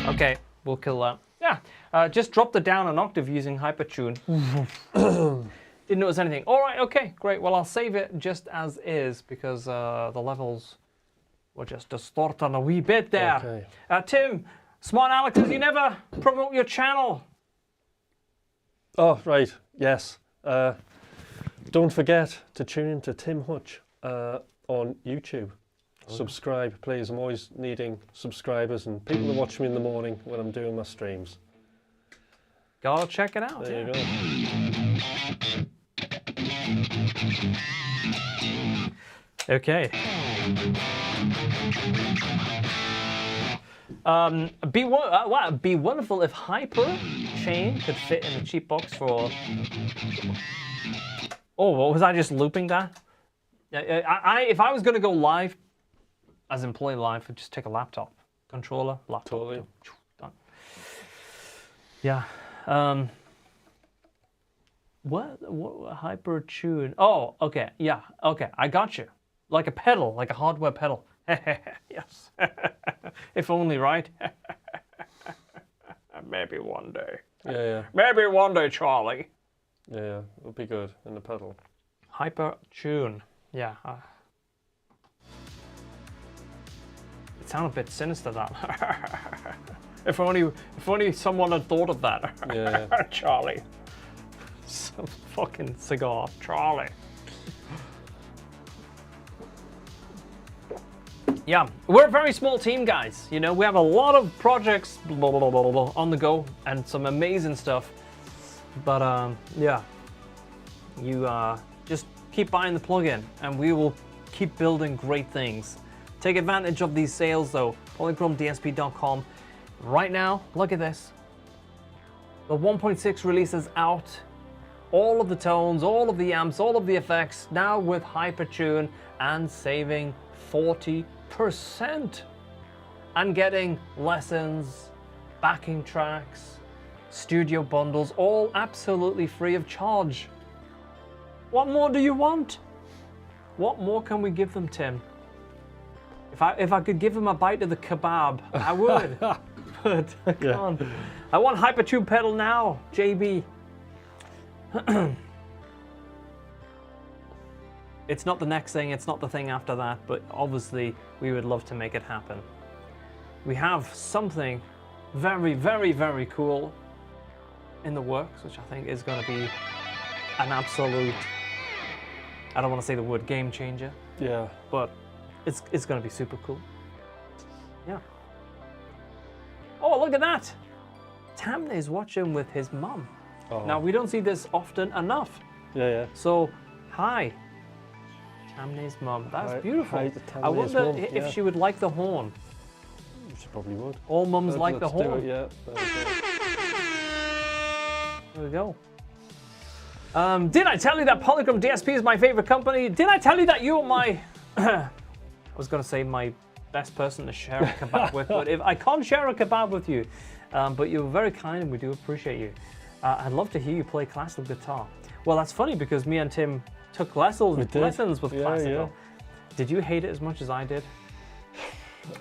Okay, we'll kill that. Yeah, just dropped it down an octave using Hypertune. Didn't notice anything. All right, okay, great. Well, I'll save it just as is because the levels were just distorting a wee bit there. Okay. Tim, Smart Alex, you never promote your channel.
Oh, right, yes. Don't forget to tune in to Tim Hutch on YouTube. Subscribe, please. I'm always needing subscribers and people to watch me in the morning when I'm doing my streams.
Gotta check it out.
There you go.
Okay. Be wonderful if Hyper Chain could fit in a cheap box for. Oh, what was I just looping that? If I was gonna go live, as in play live, I'd just take a laptop, controller, laptop.
Totally.
Done. Yeah. What Hyper Tune? Oh, okay. Yeah. Okay. I got you. Like a pedal, like a hardware pedal. Yes. If only, right? Maybe one day.
Yeah.
Maybe one day, Charlie.
Yeah, it'll be good in the pedal.
Hyper Tune. Yeah. It sounded a bit sinister, that. If only someone had thought of that.
Yeah.
Charlie. Some fucking cigar, Charlie. Yeah, we're a very small team, guys. You know, we have a lot of projects on the go and some amazing stuff. But yeah, you just keep buying the plugin and we will keep building great things. Take advantage of these sales though. polychromdsp.com. Right now, look at this. The 1.6 release is out. All of the tones, all of the amps, all of the effects, now with Hypertune and saving 40%. And getting lessons, backing tracks, studio bundles, all absolutely free of charge. What more do you want? What more can we give them, Tim? If I could give them a bite of the kebab, I would. But I can't. Yeah. I want Hypertune pedal now, JB. It's not the next thing, it's not the thing after that, but obviously we would love to make it happen. We have something very, very, very cool in the works, which I think is going to be an absolute, I don't want to say the word game changer.
Yeah.
But it's going to be super cool. Yeah. Oh, look at that. Tamne is watching with his mum. Oh. Now, we don't see this often enough.
Yeah, yeah.
So, hi. Tamne's mum. That's beautiful.
Hi,
I wonder if she would like the horn.
She probably would.
All mums like the horn.
Do it, yeah.
There we go. Did I tell you that Polychrome DSP is my favorite company? Did I tell you that you are my... I was going to say my best person to share a kebab with, but if I can't share a kebab with you, but you're very kind and we do appreciate you. I'd love to hear you play classical guitar. Well, that's funny because me and Tim took lessons with classical. Yeah. Did you hate it as much as I did?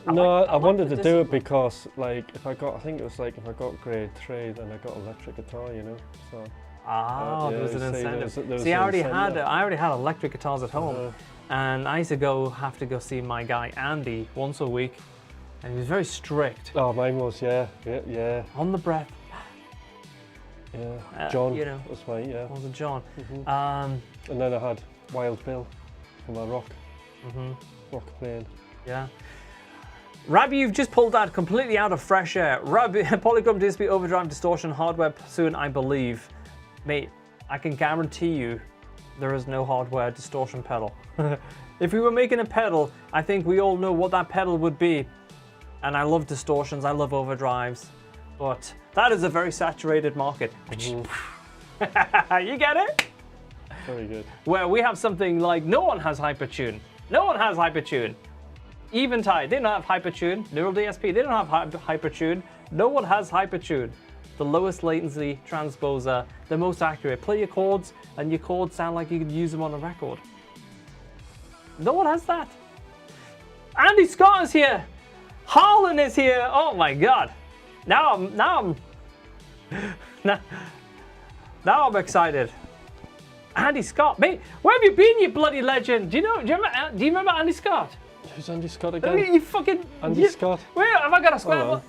I wanted to do it because, like, I think it was like if I got grade 3, then I got electric guitar, you know. So.
There was an incentive. See, I already had electric guitars at home, and I used to have to go see my guy Andy once a week, and he was very strict.
Oh, mine was, yeah.
On the breath.
Yeah, John.
You know,
that's mine, yeah.
Was it John?
Mm-hmm. And then I had Wild Bill for my rock playing.
Yeah. Rabbi, you've just pulled that completely out of fresh air. Rabbi, Polychrome DSP overdrive distortion hardware soon, I believe. Mate, I can guarantee you there is no hardware distortion pedal. If we were making a pedal, I think we all know what that pedal would be. And I love distortions, I love overdrives. But that is a very saturated market. You get it?
Very good.
Where we have something like no one has Hypertune. No one has Hypertune. Eventide, they don't have Hypertune. Neural DSP, they don't have Hypertune. No one has Hypertune. The lowest latency transposer, the most accurate. Play your chords, and your chords sound like you could use them on a record. No one has that. Andy Scott is here. Harlan is here. Oh my God. Now I'm excited. Andy Scott, mate, where have you been, you bloody legend? Do you remember Andy Scott?
Who's Andy Scott again?
You fucking...
Andy Scott?
Where have I got a square?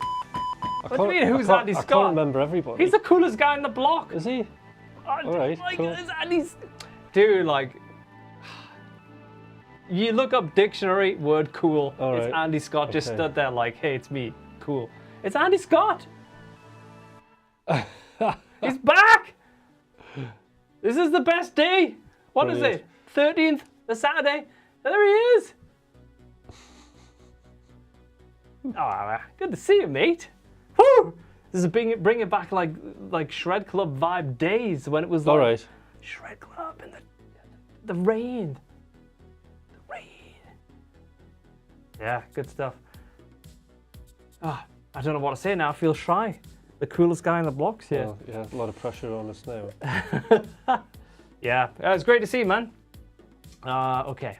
What do you mean, who's Andy Scott?
I can't remember everybody.
He's the coolest guy in the block.
Is he? Alright, cool.
Dude, like... You look up dictionary, word cool. Right. It's Andy Scott just stood there like, hey, it's me. Cool. It's Andy Scott! He's back! This is the best day. What is it? 13th, the Saturday. There he is. Oh, good to see you, mate. Woo! This is bringing back like Shred Club vibe days when it was like Shred Club and the rain. The rain. Yeah, good stuff. Ah, I don't know what to say now. I feel shy. The coolest guy in the blocks here.
Well, yeah, a lot of pressure on us now.
Yeah, it's great to see you, man. Okay.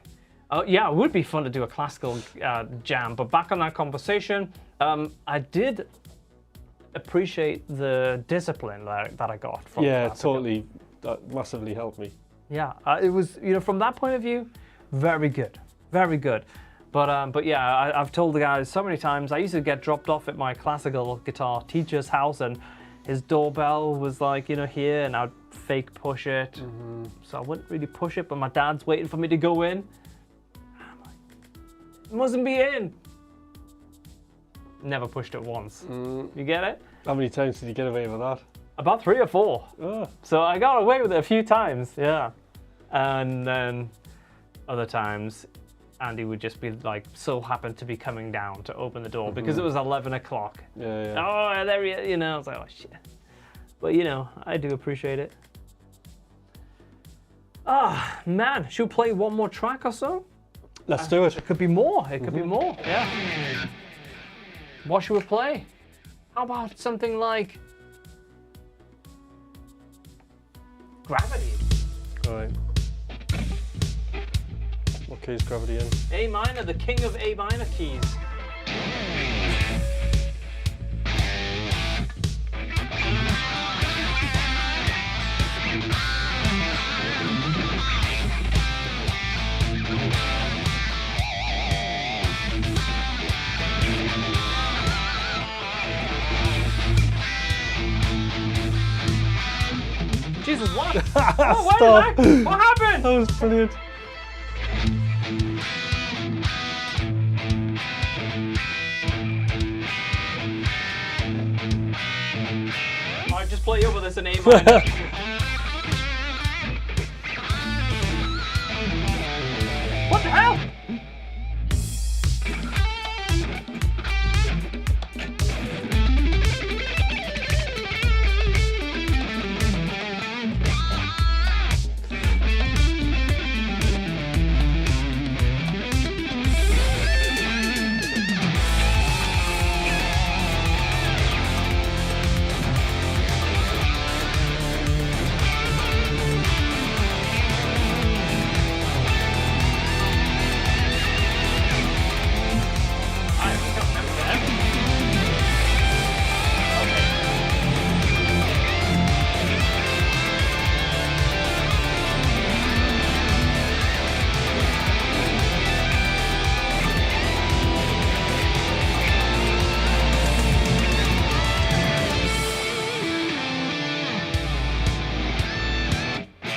Yeah, it would be fun to do a classical jam, but back on that conversation, I did appreciate the discipline that I got from classical.
Totally. That massively helped me.
Yeah, it was, from that point of view, very good. Very good. But yeah, I've told the guys so many times, I used to get dropped off at my classical guitar teacher's house and his doorbell was like, here, and I'd fake push it. So I wouldn't really push it, but my dad's waiting for me to go in. I'm like, Mustn't be in. Never pushed it once. You get it?
How many times did you get away with that?
About 3 or 4.
Oh.
So I got away with it a few times, yeah. And then other times, Andy would just be like, so happened to be coming down to open the door because it was 11 o'clock.
Yeah.
Oh, there he is, you know. I was like, oh shit. But you know, I do appreciate it. Ah, man, should we play one more track or so?
Let's do it.
It could be more. It could be more. Yeah. What should we play? How about something like Gravity?
All right. What key is Gravity in?
A minor, the king of A minor keys. Jesus, what? Oh, wait
Stop.
a minute. What happened?
That was brilliant.
Alright, just play over this in A minor. What the hell?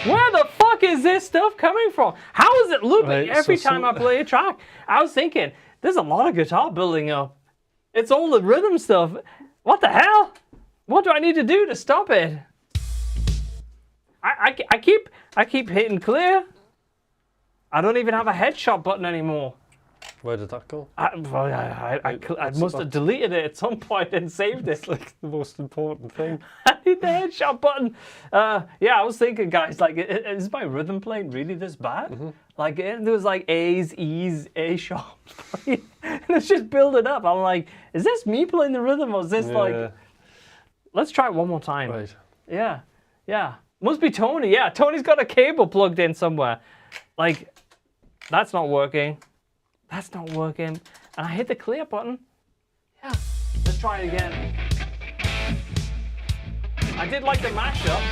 Where the fuck is this stuff coming from? How is it looping
Right,
every
so
time I play a track? I was thinking, there's a lot of guitar building up. It's all the rhythm stuff. What the hell? What do I need to do to stop it? I keep hitting clear. I don't even have a headshot button anymore.
Where did that go?
I must have deleted it at some point and saved it.
It's like the most important thing.
I need the headshot button. Yeah, I was thinking, guys, like, is my rhythm playing really this bad? Like, there was like A's, E's, A sharp, and it's just building up. I'm like, is this me playing the rhythm, or is this like? Let's try it one more time.
Right.
Yeah. Must be Tony. Yeah, Tony's got a cable plugged in somewhere. Like, that's not working. That's not working. And I hit the clear button. Yeah. Let's try it again. I did like the mashup.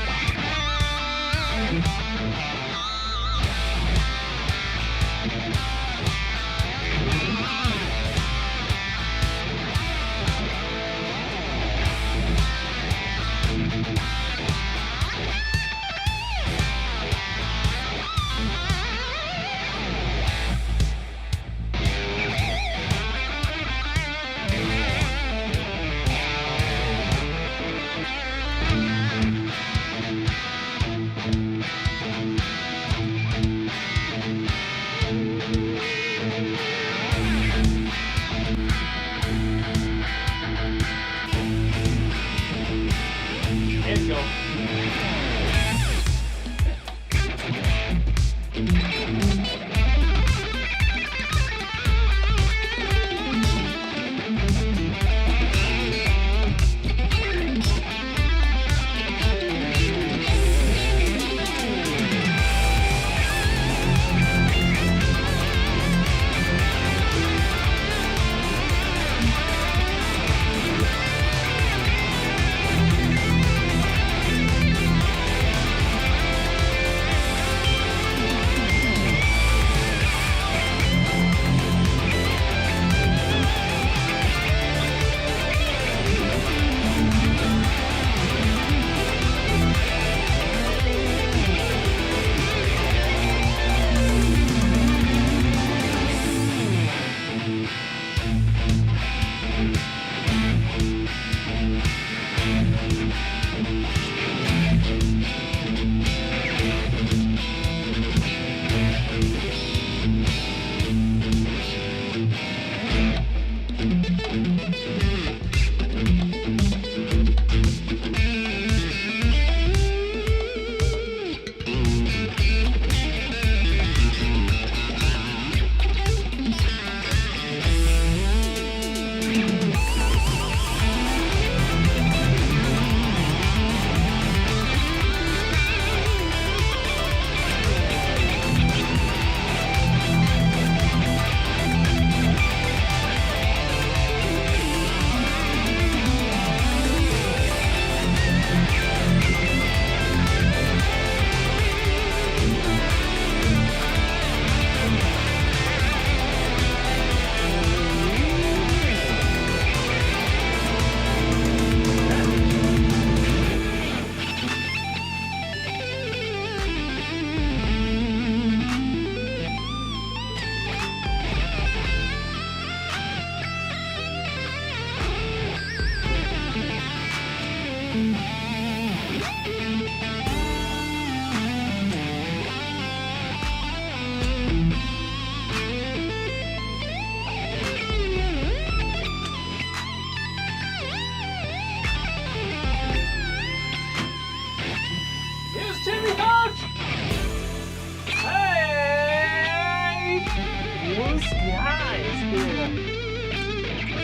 Sky is here.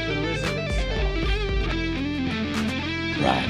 The lizard himself.
Right.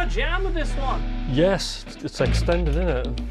Jam with this one.
Yes, it's extended, isn't it?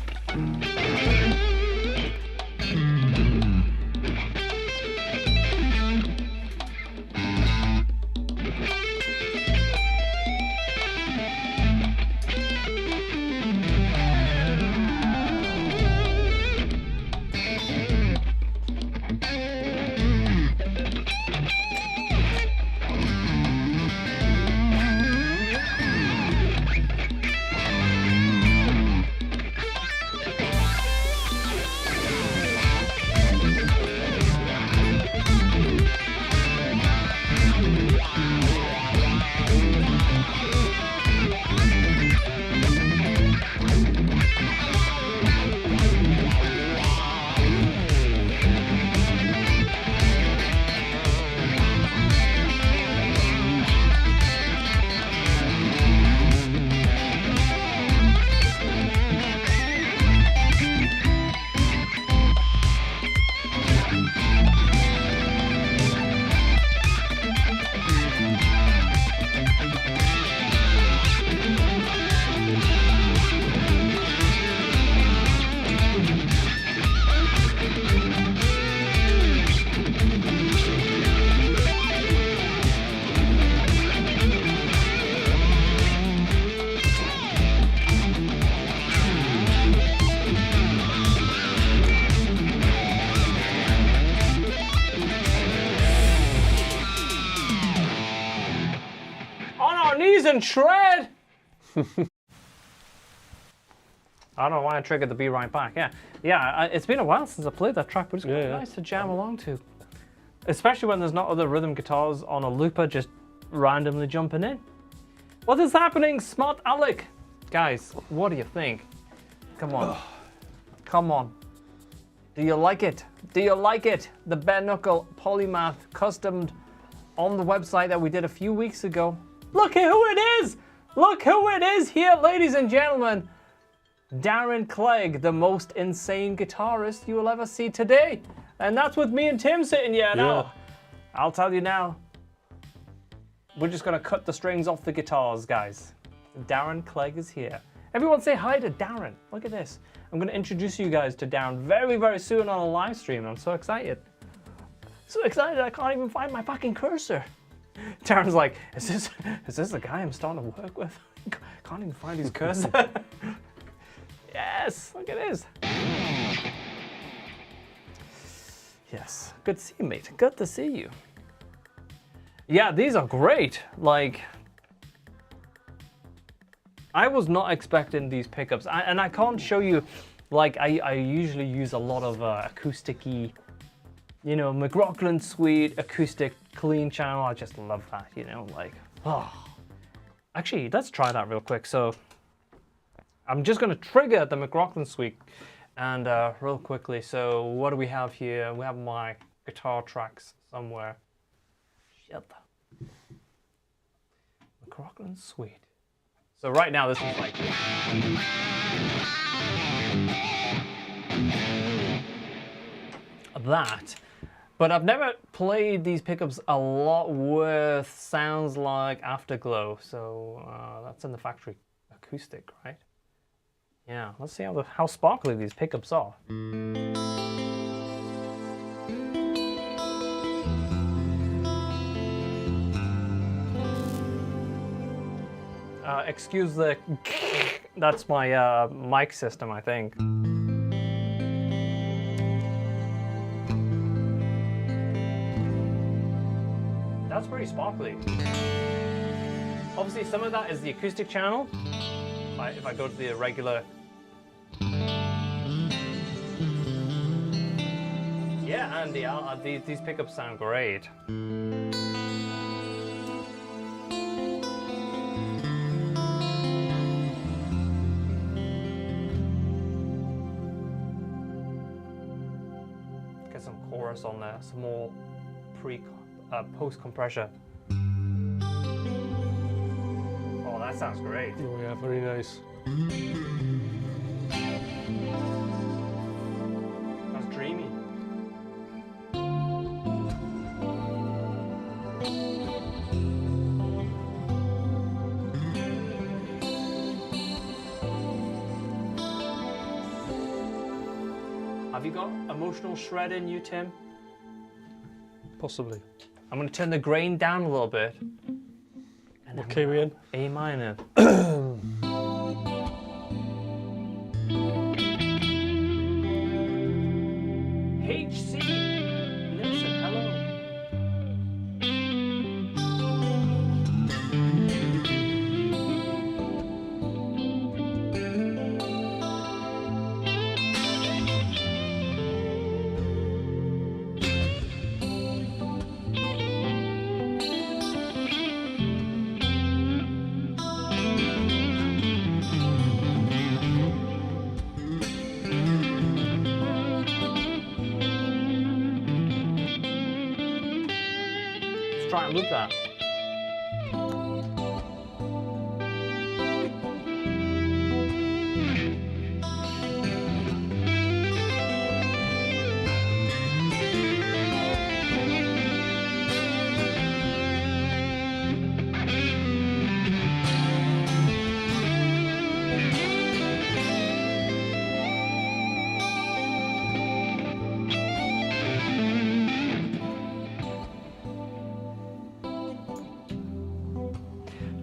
Knees and shred. I don't know why I triggered the be right back. Yeah. It's been a while since I played that track, but it's quite nice to jam along to, especially when there's not other rhythm guitars on a looper just randomly jumping in. What is happening, Smart Alec? Guys, what do you think? Come on, come on. Do you like it? Do you like it? The bare knuckle polymath customed on the website that we did a few weeks ago. Look at who it is! Look who it is here, ladies and gentlemen. Darren Clegg, the most insane guitarist you will ever see today. And that's with me and Tim sitting here now. I'll tell you now, we're just gonna cut the strings off the guitars, guys. Darren Clegg is here. Everyone say hi to Darren. Look at this. I'm gonna introduce you guys to Darren very, very soon on a live stream. I'm so excited. So excited I can't even find my fucking cursor. Darren's like, is this the guy I'm starting to work with? Can't even find his cursor. Yes, look at this. Yes, good to see you, mate. Good to see you. Yeah, these are great. Like, I was not expecting these pickups. And I can't show you, like, I usually use a lot of acoustic-y, you know, Mcrocklin suite, acoustic clean channel. I just love that, you know, like, oh. Actually, let's try that real quick. So I'm just gonna trigger the Mcrocklin suite And real quickly, so what do we have here? We have my guitar tracks somewhere. Shit. Mcrocklin Suite. So right now this is like that. But I've never played these pickups a lot with sounds like Afterglow. So that's in the factory acoustic, right? Yeah, let's see how sparkly these pickups are. Excuse the... That's my mic system, I think. That's pretty sparkly. Obviously, some of that is the acoustic channel. If I go to the regular... Yeah, and these pickups sound great. Get some chorus on there, some more post-compression. Oh, that sounds great.
Oh yeah, very nice.
That's dreamy. Have you got emotional shred in you, Tim?
Possibly.
I'm going to turn the grain down a little bit. And
What key are we in?
A minor. HC Nilsson, hello. Try and loop that.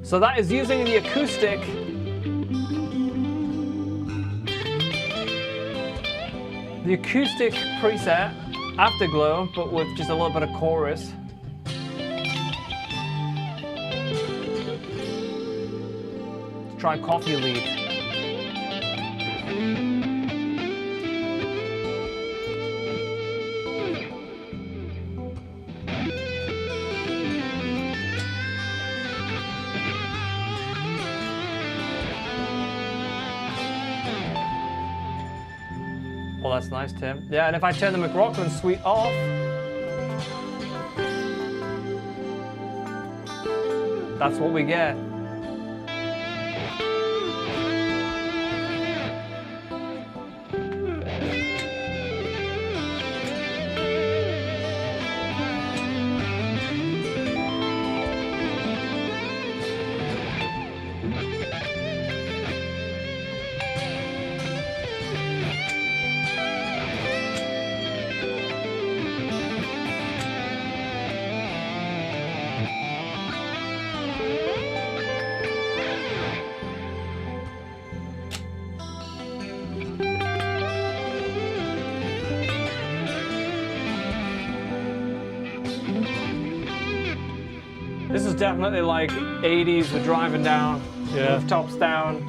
So that is using the acoustic. The acoustic preset, Afterglow, but with just a little bit of chorus. Let's try Coffee Lead. Well, that's nice, Tim. Yeah, and if I turn the Mcrocklin Suite off, that's what we get. This is definitely like 80s, we're driving down, rooftops down.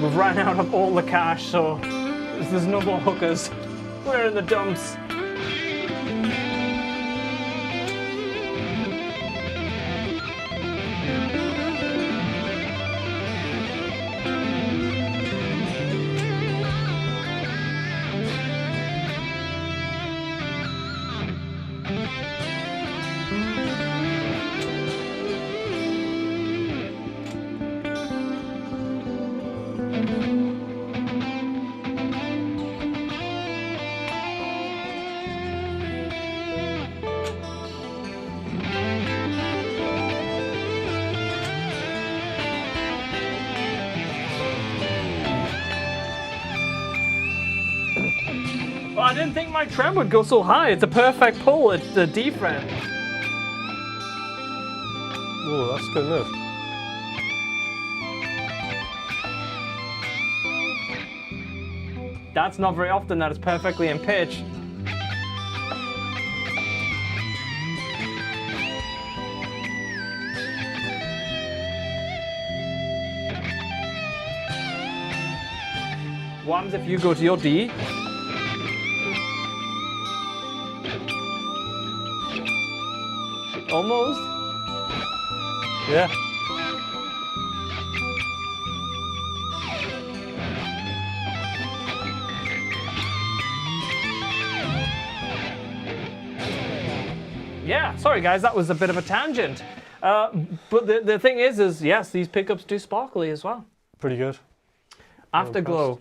We've run out of all the cash, so there's no more hookers. We're in the dumps. I didn't think my trem would go so high. It's a perfect pull. It's the D fret.
Oh, that's good enough.
That's not very often that it's perfectly in pitch. What happens if you go to your D? Almost. Yeah. Yeah, sorry guys, that was a bit of a tangent. But the thing is yes, these pickups do sparkly as well.
Pretty good.
Afterglow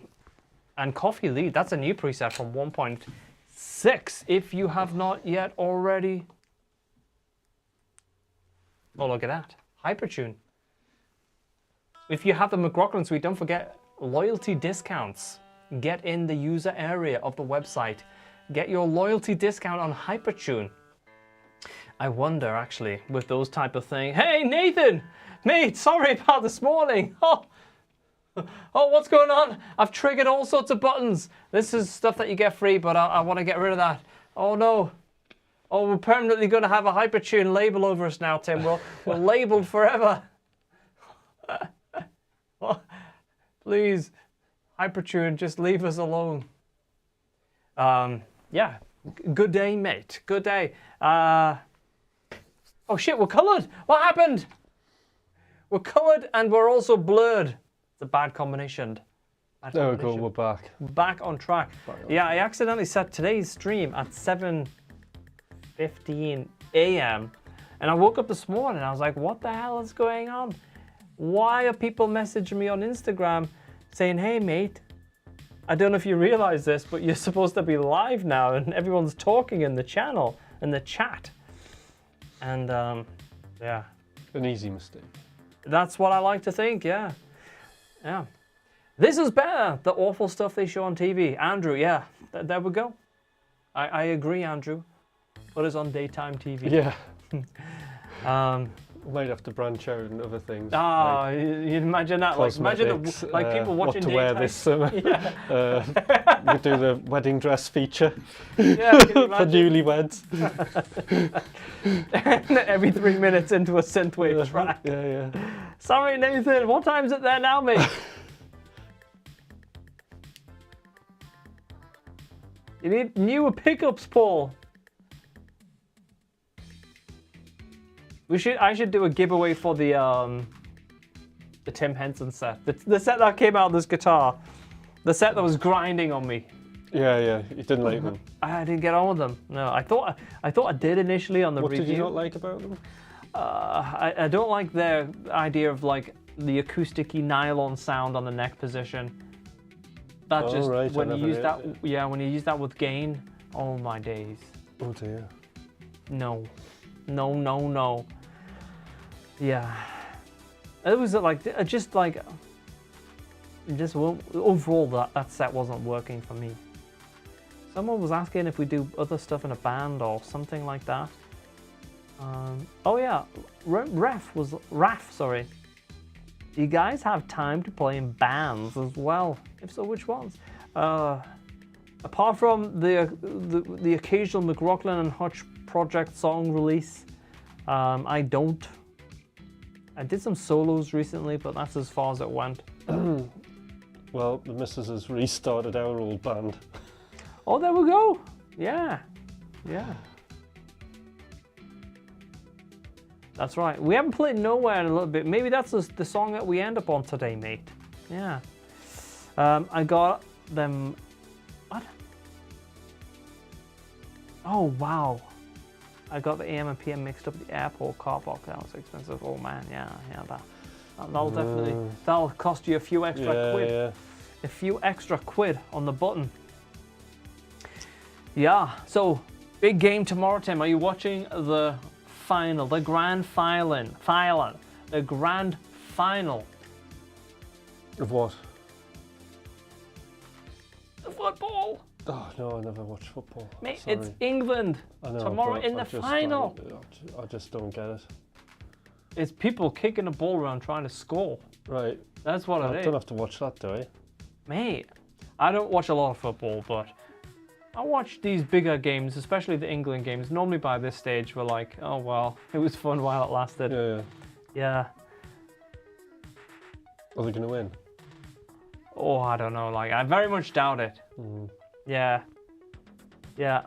and Coffee Lead, that's a new preset from 1.6. If you have not yet already... Oh, look at that. Hypertune. If you have the Mcrocklin suite, don't forget loyalty discounts. Get in the user area of the website. Get your loyalty discount on Hypertune. I wonder, actually, with those type of things. Hey, Nathan! Mate, sorry about this morning. Oh, what's going on? I've triggered all sorts of buttons. This is stuff that you get free, but I want to get rid of that. Oh, no. Oh, we're permanently going to have a Hypertune label over us now, Tim. We're labeled forever. Please, Hypertune, just leave us alone. Yeah, good day, mate. Good day. Oh shit, we're coloured. What happened? We're coloured and we're also blurred. It's a bad combination.
There we go, we're back.
Back on track. Yeah, I accidentally set today's stream at 7:15 a.m. and I woke up this morning and I was like, what the hell is going on? Why are people messaging me on Instagram saying, hey mate, I don't know if you realize this, but you're supposed to be live now and everyone's talking in the channel, in the chat. And yeah.
An easy mistake.
That's what I like to think, yeah. Yeah. This is better, the awful stuff they show on TV. Andrew, yeah, there we go. I agree, Andrew. Put us on daytime TV.
Yeah. Might have to branch out and other things.
Ah, like you imagine that. Like, imagine like people watching
what to wear this summer.
Yeah.
We do the wedding dress feature.
Yeah,
for newlyweds.
Every 3 minutes into a synthwave track.
Yeah.
Sorry, Nathan. What time is it there now, mate? You need newer pickups, Paul. I should do a giveaway for the Tim Henson set. The set that came out of this guitar. The set that was grinding on me.
Yeah, you didn't like them.
I didn't get on with them. No, I thought I did initially on the review.
What did you not like about them?
I don't like their idea of like the acousticy nylon sound on the neck position. That just
right,
when you use that, yeah, when you use that with gain, oh my days.
Oh dear.
No. Yeah, it was like overall that set wasn't working for me. Someone was asking if we do other stuff in a band or something like that. Oh yeah, Raf, sorry. Do you guys have time to play in bands as well? If so, which ones? Apart from the occasional Mcrocklin and Hutch project song release, I don't. I did some solos recently, but that's as far as it went.
Well, the missus has restarted our old band.
Oh, there we go. Yeah. That's right. We haven't played Nowhere in a little bit. Maybe that's the song that we end up on today, mate. Yeah. I got them. What? Oh, wow. I got the AM and PM mixed up at the airport car park. That was expensive. Oh man, yeah, that'll definitely cost you a few extra quid.
Yeah.
A few extra quid on the button. Yeah. So big game tomorrow, Tim. Are you watching the final, the grand final, the grand final
of what?
The football.
Oh no, I never watch football.
Mate,
Sorry.
it's England
I know,
tomorrow
but
in the final.
I just don't get it.
It's people kicking the ball around trying to score.
Right.
That's what it
I
is.
don't have to watch that, do I?
Mate, I don't watch a lot of football, but I watch these bigger games, especially the England games. Normally by this stage, we're like, oh well, it was fun while it lasted.
Yeah.
Yeah.
Are they going to win?
Oh, I don't know. Like, I very much doubt it. Yeah. Yeah.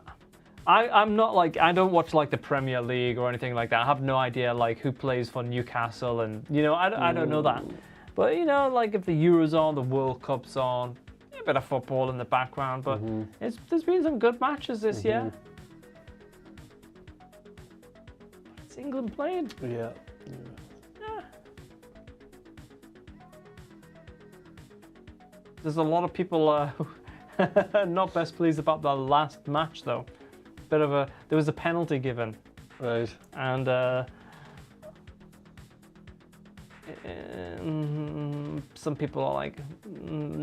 I'm not like, I don't watch like the Premier League or anything like that. I have no idea like who plays for Newcastle and, you know, I don't know that. But, you know, like if the Euro's on, the World Cup's on, a bit of football in the background. But there's been some good matches this year. It's England playing.
Yeah.
There's a lot of people not best pleased about the last match though. There was a penalty given.
Right.
And some people are like,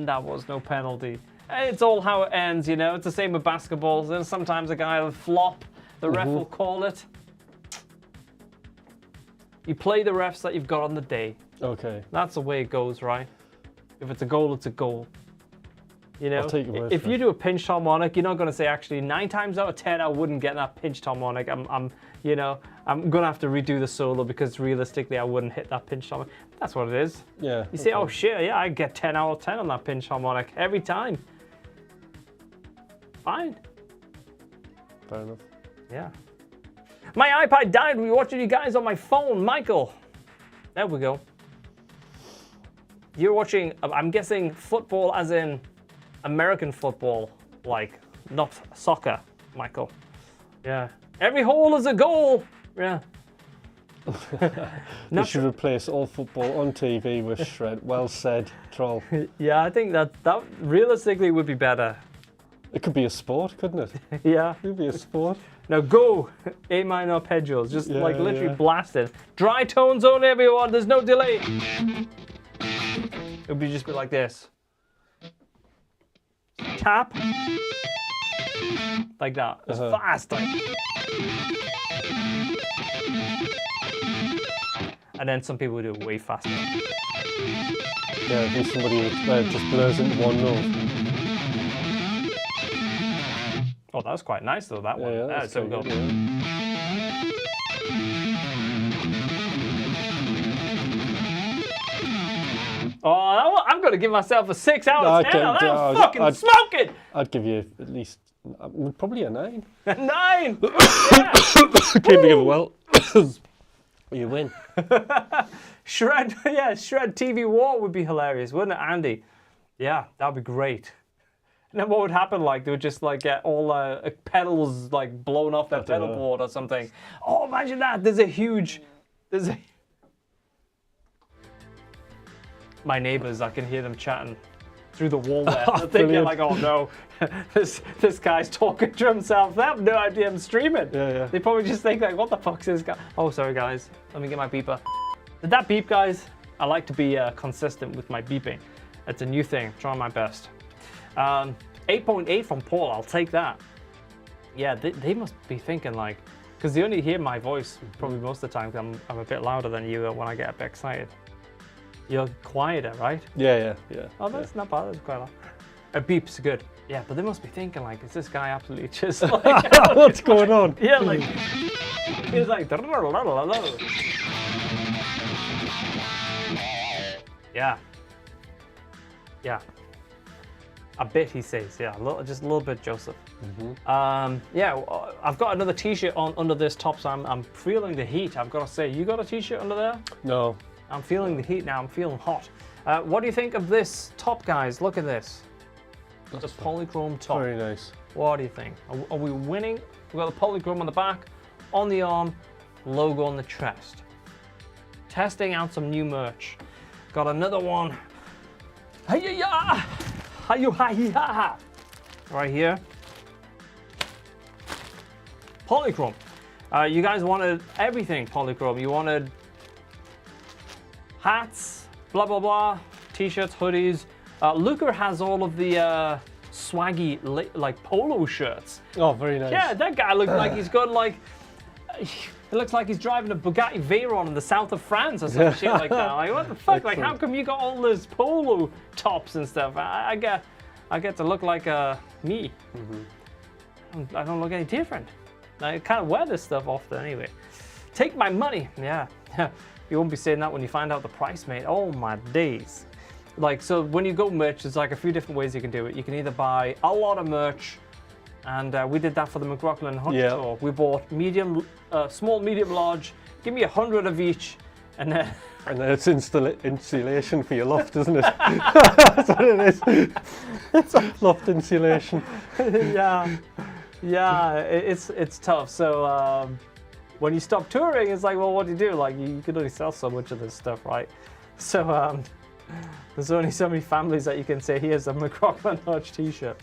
that was no penalty. It's all how it ends, you know. It's the same with basketball. Then sometimes a guy will flop, the ref will call it. You play the refs that you've got on the day.
Okay.
That's the way it goes, right? If it's a goal, it's a goal. You know,
I'll take your word
if
for
you
it.
do a pinched harmonic, you're not going to say, actually, 9 times out of 10, I wouldn't get that pinched harmonic. I'm going to have to redo the solo because realistically, I wouldn't hit that pinched harmonic. That's what it is.
Yeah.
You say, oh shit, yeah, I get 10 out of 10 on that pinched harmonic every time. Fine.
Fair enough.
Yeah. My iPad died. We were watching you guys on my phone, Michael. There we go. You're watching, I'm guessing, football as in American football, like not soccer, Michael. Yeah. Every hole is a goal. Yeah.
They should replace all football on TV with shred. Well said, troll.
Yeah, I think that realistically would be better.
It could be a sport, couldn't it?
Yeah.
It could be a sport.
Now go, A minor arpeggios, just like literally
yeah.
blasted. Dry tones only, everyone. There's no delay. It would just be like this. Tap. Like that. It's fast. Like. And then some people do it way faster.
Yeah, there's somebody who just blurs into one note.
Oh, that was quite nice though, that one.
Yeah, that's
so
quite
good.
good, yeah.
Oh, I'm going to give myself a 6 out of 10. That was fucking smoking.
I'd give you at least, probably a 9.
9.
Came together well. You win.
Shred TV War would be hilarious, wouldn't it, Andy? Yeah, that'd be great. And then what would happen? Like they would just like get all pedals like blown off their pedal board or something. Oh, imagine that! My neighbors, I can hear them chatting through the wall there. They're thinking like, oh no, this guy's talking to himself. They have no idea I'm streaming.
Yeah.
They probably just think like, what the fuck's this guy? Oh, sorry guys. Let me get my beeper. Did that beep, guys? I like to be consistent with my beeping. It's a new thing. Trying my best. 8.8 from Paul. I'll take that. Yeah, they must be thinking like, because they only hear my voice probably most of the time. Cause I'm a bit louder than you when I get a bit excited. You're quieter, right?
Yeah.
Oh, that's not bad. That's quite loud. A beep's good. Yeah, but they must be thinking like, is this guy absolutely just like,
what's going on?
Yeah, like he's like, yeah. A bit, he says. Yeah, just a little bit, Joseph. Yeah, I've got another T-shirt on under this top, so I'm feeling the heat. I've got to say, you got a T-shirt under there?
No.
I'm feeling the heat now. I'm feeling hot. What do you think of this top, guys? Look at this. The polychrome top.
Very nice.
What do you think? Are we winning? We've got the polychrome on the back, on the arm, logo on the chest. Testing out some new merch. Got another one. Right here. Polychrome. You guys wanted everything polychrome. You wanted hats, blah, blah, blah, t-shirts, hoodies. Luca has all of the swaggy like polo shirts.
Oh, very nice.
Yeah, that guy looks like he's got like. It looks like he's driving a Bugatti Veyron in the south of France or some shit like that. Like, what the fuck? Excellent. Like, how come you got all those polo tops and stuff? I get to look like me. Mm-hmm. I don't look any different. I kind of wear this stuff often anyway. Take my money. Yeah. You won't be saying that when you find out the price, mate. Oh my days. Like, so when you go merch, there's like a few different ways you can do it. You can either buy a lot of merch, and we did that for the Mcrocklin Hutch tour. We bought medium, small, medium, large. Give me 100 of each, and then.
And then it's insulation for your loft, isn't it? That's what it is. It's loft insulation.
Yeah, it's tough. So when you stop touring, it's like, well, what do you do? Like, you can only sell so much of this stuff, right? So there's only so many families that you can say, here's a Mcrocklin Hutch t-shirt.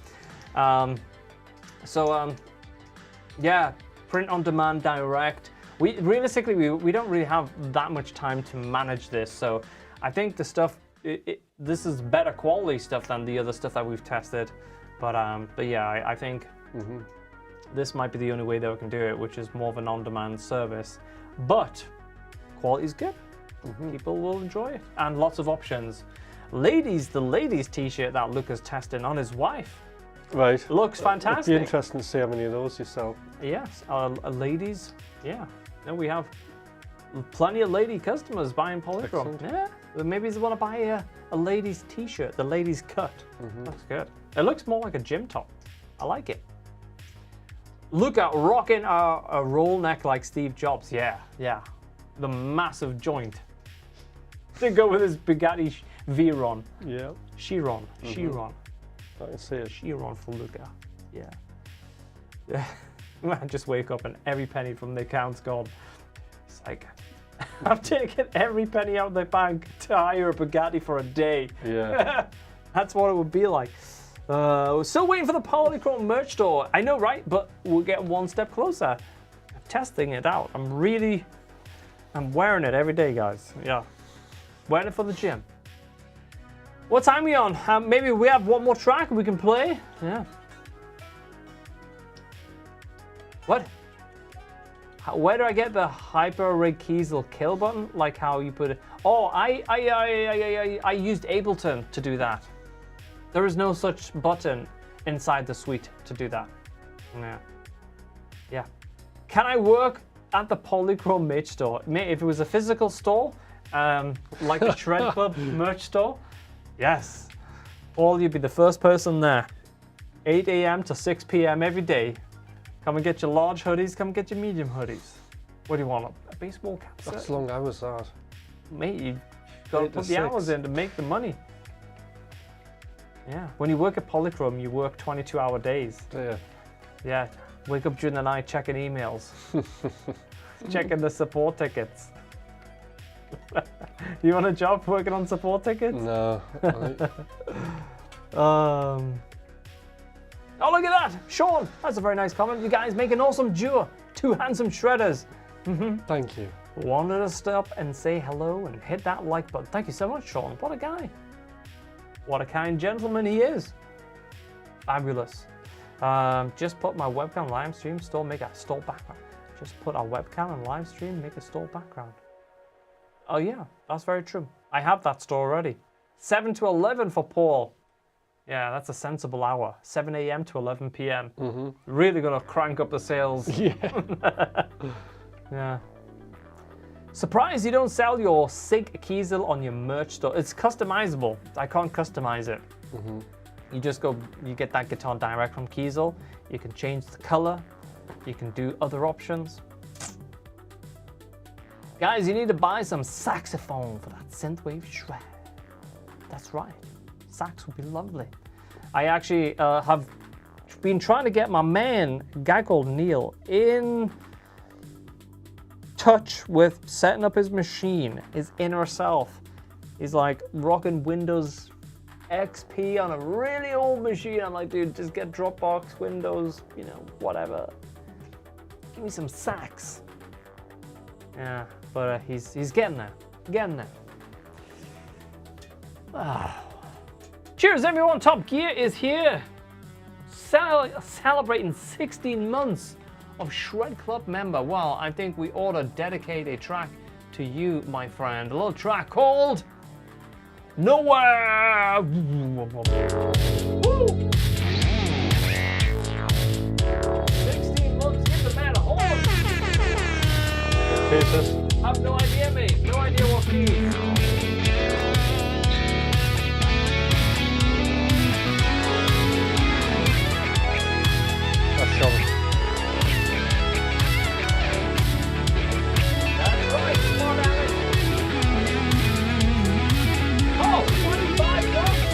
Yeah, print on demand, direct. Realistically, we don't really have that much time to manage this. So I think the stuff, this is better quality stuff than the other stuff that we've tested. But yeah, I think this might be the only way that we can do it, which is more of an on-demand service. But quality's good. People will enjoy it, and lots of options. The ladies t-shirt that Luke is testing on his wife.
Right.
Looks fantastic.
It'd be interesting to see how many of those you sell.
Yes, ladies. Yeah. And we have plenty of lady customers buying polychrome. Excellent. Yeah. Maybe they want to buy a ladies t-shirt, the ladies cut. Looks good. It looks more like a gym top. I like it. Look at rocking a roll neck like Steve Jobs. Yeah. The massive joint. To go with his Bugatti Veyron.
Yeah.
Chiron.
I can see it.
Chiron for Luca. Yeah. I just wake up and every penny from the account's gone. It's like, I've taken every penny out of the bank to hire a Bugatti for a day.
Yeah.
That's what it would be like. We're still waiting for the Polychrome merch store. I know, right? But we'll get one step closer. I'm testing it out. I'm wearing it every day, guys. Yeah. Wearing it for the gym. What time are we on? Maybe we have one more track we can play? Yeah. What? Where do I get the Hyper Rig Kiesel kill button? Like how you put it? Oh, I used Ableton to do that. There is no such button inside the suite to do that. Yeah. Can I work at the Polychrome merch store? If it was a physical store, like the Shred Club merch store, yes. Paul, you'd be the first person there. 8 a.m. to 6 p.m. every day. Come and get your large hoodies, come get your medium hoodies. What do you want, a baseball cap?
That's long hours, that.
Mate, you've got to put the hours in to make the money. Yeah, when you work at Polychrome, you work 22-hour days. Yeah, wake up during the night checking emails. Checking the support tickets. You want a job working on support tickets?
No.
Oh, look at that! Sean, that's a very nice comment. You guys make an awesome duo. Two handsome shredders.
Thank you.
Wanted to stop and say hello and hit that like button. Thank you so much, Sean. What a guy. What a kind gentleman he is. Fabulous. Just put my webcam live stream store, make a store background. Just put our webcam and live stream, make a store background. Oh yeah, that's very true. I have that store already. 7 to 11 for Paul. Yeah, that's a sensible hour. 7 a.m. to 11 p.m. Really gonna crank up the sales. Yeah. Yeah. Surprised you don't sell your SIG kiesel on your merch store. It's customizable. I can't customize it. You just go, you get that guitar direct from Kiesel. You can change the color. You can do other options. Guys, you need to buy some saxophone for that synthwave shred. That's right. Sax would be lovely. I actually have been trying to get my man, a guy called Neil, in touch with setting up his machine, his inner self. He's like rocking Windows XP on a really old machine. I'm like, dude, just get Dropbox, Windows, you know, whatever. Give me some sax. Yeah, but he's getting there. Getting there. Cheers, everyone. Top Gear is here. celebrating 16 months of Shred Club member. Well, I think we ought to dedicate a track to you, my friend. A little track called Nowhere. Woo! 16 months, give the man a horn.
Jesus.
I've no idea, mate. No idea what key.
That's Sean.
That's right. Come on, Alex. Oh, 25 notes.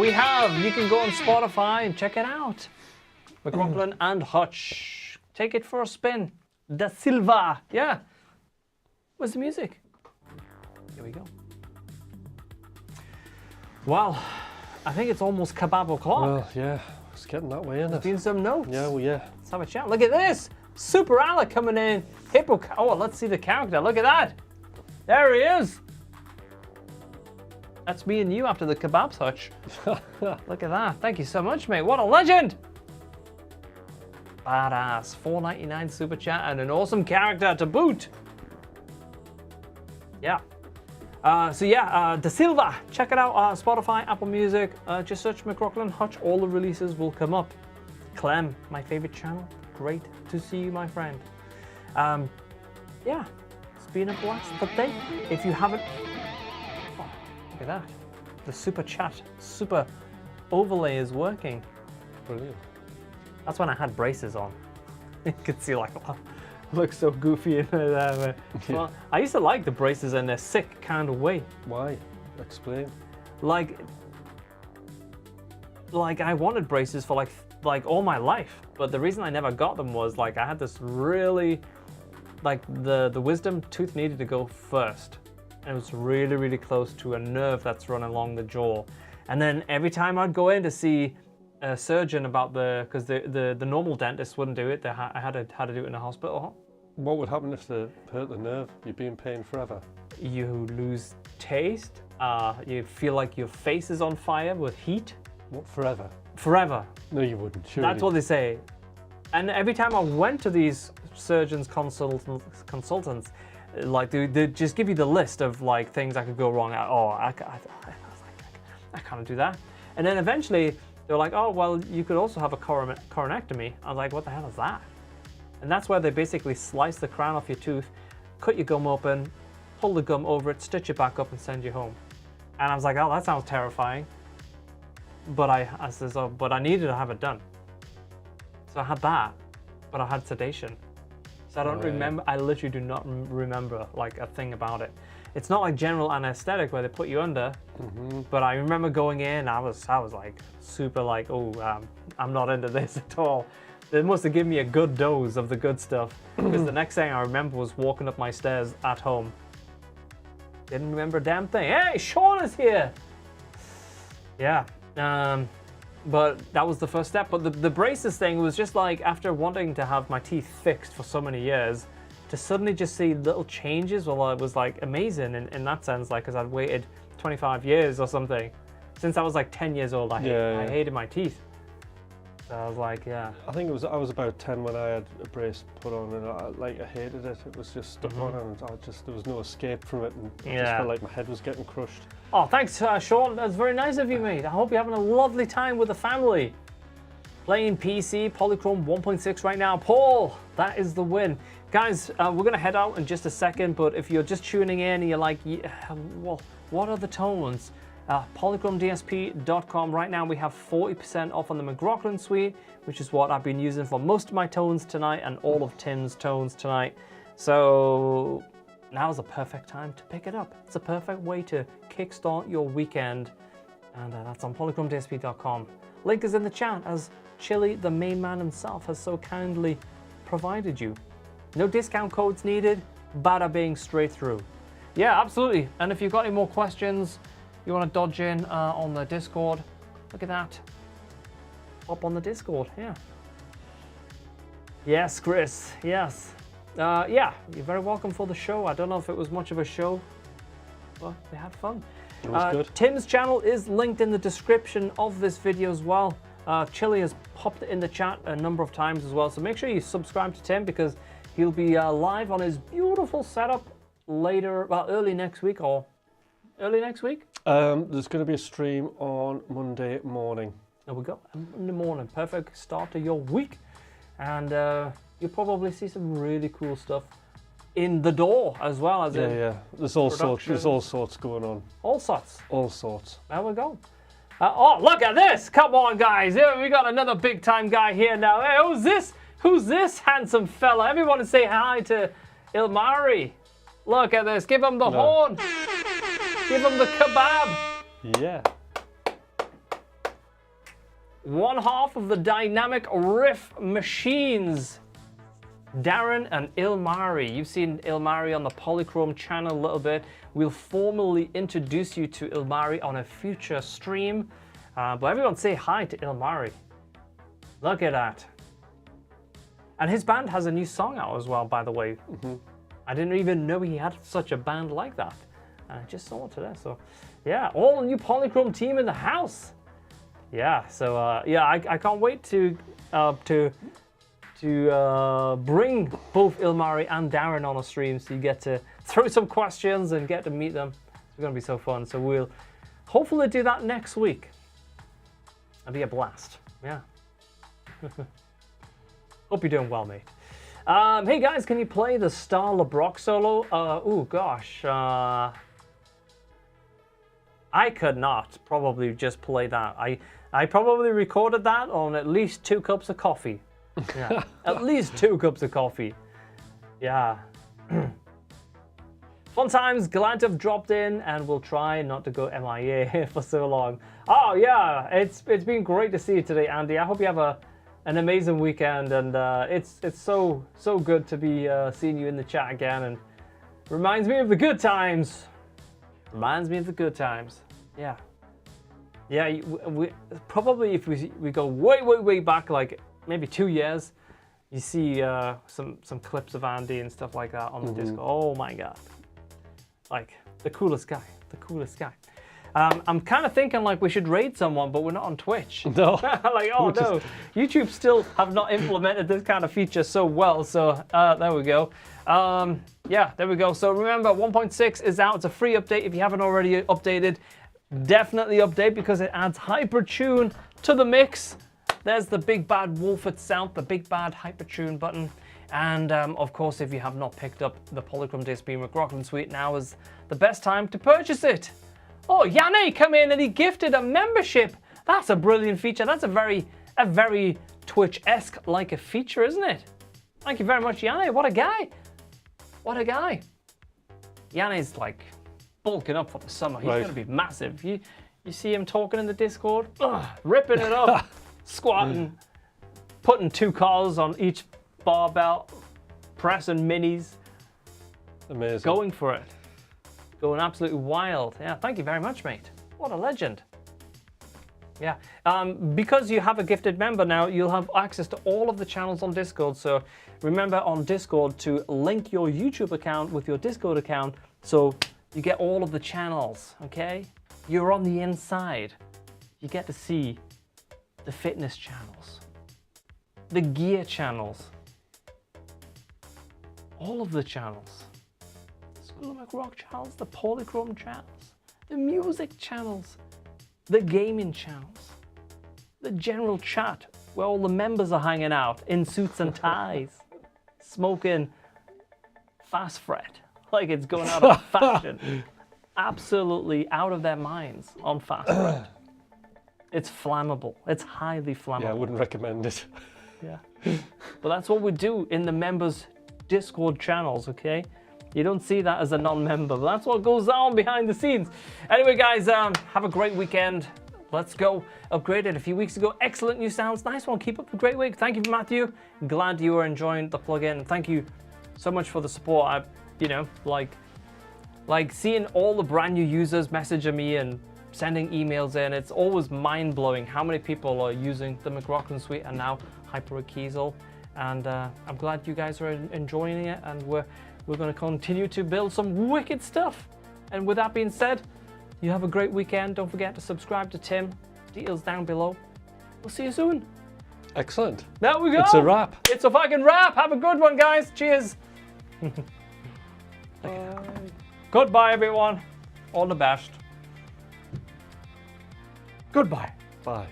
we have. You can go on Spotify and check it out. Mcrocklin and Hutch. Take it for a spin. Da Silva. Yeah. Where's the music? Here we go. Well, I think it's almost kebab o'clock.
Well, yeah, it's getting that way, isn't it?
Seen some notes.
Yeah, well, yeah.
Let's have a chat. Look at this. Super Alec coming in. Oh, let's see the character. Look at that. There he is. That's me and you after the kebabs, Hutch. Look at that. Thank you so much, mate. What a legend. Badass. $4.99 super chat and an awesome character to boot. Yeah. Da Silva. Check it out. Spotify, Apple Music. Just search Mcrocklin Hutch. All the releases will come up. Clem, my favorite channel. Great to see you, my friend. Yeah. It's been a blast. But then, if you haven't... Oh, look at that. The super chat, super overlay is working.
Brilliant.
That's when I had braces on. You could see like, oh, looks so goofy in there. Well, I used to like the braces in a sick kind of way.
Why? Explain.
Like I wanted braces for like all my life, but the reason I never got them was like I had this really, like the wisdom tooth needed to go first. And it was really, really close to a nerve that's run along the jaw. And then every time I'd go in to see a surgeon about because the normal dentist wouldn't do it. I had to do it in a hospital.
What would happen if they hurt the nerve? You'd be in pain forever.
You lose taste. You feel like your face is on fire with heat.
What, forever?
Forever.
No, you wouldn't, surely.
That's what they say. And every time I went to these surgeons, consultants, like they just give you the list of like things that could go wrong. I was like, I can't do that. And then eventually they're like, oh, well, you could also have a coronectomy. I was like, what the hell is that? And that's where they basically slice the crown off your tooth, cut your gum open, pull the gum over it, stitch it back up and send you home. And I was like, oh, that sounds terrifying. But I needed to have it done. So I had that, but I had sedation. So I don't remember, I literally do not remember like a thing about it. It's not like general anesthetic where they put you under, but I remember going in, I was like super like, oh, I'm not into this at all. They must have given me a good dose of the good stuff, because the next thing I remember was walking up my stairs at home. Didn't remember a damn thing. Hey, Sean is here! Yeah, but that was the first step. But the braces thing was just like, after wanting to have my teeth fixed for so many years, to suddenly just see little changes, well, it was like amazing in that sense, like, because I'd waited 25 years or something. Since I was like 10 years old, I hated my teeth. So I was like, yeah.
I think I was about 10 when I had a brace put on, and I hated it. It was just stuck on, and there was no escape from it, and I just felt like my head was getting crushed.
Oh, thanks, Sean. That's very nice of you, mate. I hope you're having a lovely time with the family. Playing PC, Polychrome 1.6 right now. Paul, that is the win. Guys, we're going to head out in just a second, but if you're just tuning in and you're like, well, what are the tones? PolychromeDSP.com. Right now we have 40% off on the Mcrocklin suite, which is what I've been using for most of my tones tonight and all of Tim's tones tonight. So now's the perfect time to pick it up. It's a perfect way to kickstart your weekend, and that's on PolychromeDSP.com. Link is in the chat, as Chili, the main man himself, has so kindly provided you. No discount codes needed, bada bing, straight through. Yeah, absolutely. And if you've got any more questions, you want to dodge in on the Discord, look at that. Up on the Discord, yeah. Yes, Chris, yes. Yeah, you're very welcome for the show. I don't know if it was much of a show, but we had fun.
It was good.
Tim's channel is linked in the description of this video as well. Chili has popped it in the chat a number of times as well, so make sure you subscribe to Tim, because he'll be live on his beautiful setup later, well, early next week, or early next week?
There's going to be a stream on Monday morning.
There we go, in the morning. Perfect start to your week. And you'll probably see some really cool stuff in the door as well as
There's all sorts going on.
All sorts.
All sorts.
There we go. Oh, look at this! Come on, guys! Here we got another big time guy here now. Hey, who's this? Who's this handsome fella? Everyone say hi to Ilmari. Look at this. Give him the horn. Give him the kebab.
Yeah.
one half of the dynamic riff machines, Darren and Ilmari. You've seen Ilmari on the Polychrome channel a little bit. We'll formally introduce you to Ilmari on a future stream. But everyone say hi to Ilmari. Look at that. And his band has a new song out as well, by the way. I didn't even know he had such a band like that. I just saw it today. So yeah, all new Polychrome team in the house. Yeah, so yeah, I can't wait to bring both Ilmari and Darren on a stream, so you get to throw some questions and get to meet them. It's going to be so fun. So we'll hopefully do that next week. It'll be a blast. Yeah. Hope you're doing well, mate. Hey guys, can you play the Star LeBrock solo? Oh gosh. I could not probably just play that. I probably recorded that on at least 2 cups of coffee. Yeah, at least 2 cups of coffee. Yeah. Fun times, glad to have dropped in, and we'll try not to go MIA for so long. Oh yeah, it's been great to see you today, Andy. I hope you have an amazing weekend, and it's so good to be seeing you in the chat again, and reminds me of the good times. Reminds me of the good times. Yeah. Yeah, we probably if we go way back, like maybe 2 years, you see some clips of Andy and stuff like that on the Discord. Oh my god, like the coolest guy, the coolest guy. I'm kind of thinking like we should raid someone, but we're not on Twitch.
No.
Like, oh no, YouTube still have not implemented this kind of feature so well. So there we go. Yeah, there we go. So remember, 1.6 is out. It's a free update. If you haven't already updated, definitely update, because it adds Hypertune to the mix. There's the big bad Wolfert sound, the big bad Hypertune button. And of course, if you have not picked up the Polychrome DSP Mcrocklin suite, now is the best time to purchase it. Oh, Yanni come in and he gifted a membership. That's a brilliant feature. That's a very Twitch-esque like a feature, isn't it? Thank you very much, Yanni. What a guy. What a guy. Yanni's like bulking up for the summer. He's going to be massive. You see him talking in the Discord, ripping it up, squatting, putting 2 cars on each barbell, pressing minis.
Amazing.
Going for it. Going absolutely wild. Yeah, thank you very much, mate. What a legend. Yeah, because you have a gifted member now, you'll have access to all of the channels on Discord. So remember on Discord to link your YouTube account with your Discord account, so you get all of the channels, okay? You're on the inside. You get to see the fitness channels, the gear channels, all of the channels. The Rock channels, the Polychrome channels, the music channels, the gaming channels, the general chat where all the members are hanging out in suits and ties, smoking fast fret like it's going out of fashion. Absolutely out of their minds on fast fret. It's flammable. It's highly flammable.
Yeah, I wouldn't recommend it.
Yeah. But that's what we do in the members' Discord channels, okay? You don't see that as a non-member, but that's what goes on behind the scenes. Anyway, guys, have a great weekend. Let's go. Upgraded a few weeks ago. Excellent new sounds. Nice one. Keep up the great week. Thank you, Matthew. Glad you are enjoying the plugin. Thank you so much for the support. Like seeing all the brand new users messaging me and sending emails in. It's always mind-blowing how many people are using the Mcrocklin suite and now Hyper Kiesel. And I'm glad you guys are enjoying it, and we're going to continue to build some wicked stuff. And with that being said, you have a great weekend. Don't forget to subscribe to Tim. Details down below. We'll see you soon.
Excellent.
There we go.
It's a wrap.
It's a fucking wrap. Have a good one, guys. Cheers. Goodbye, everyone. All the best. Goodbye.
Bye.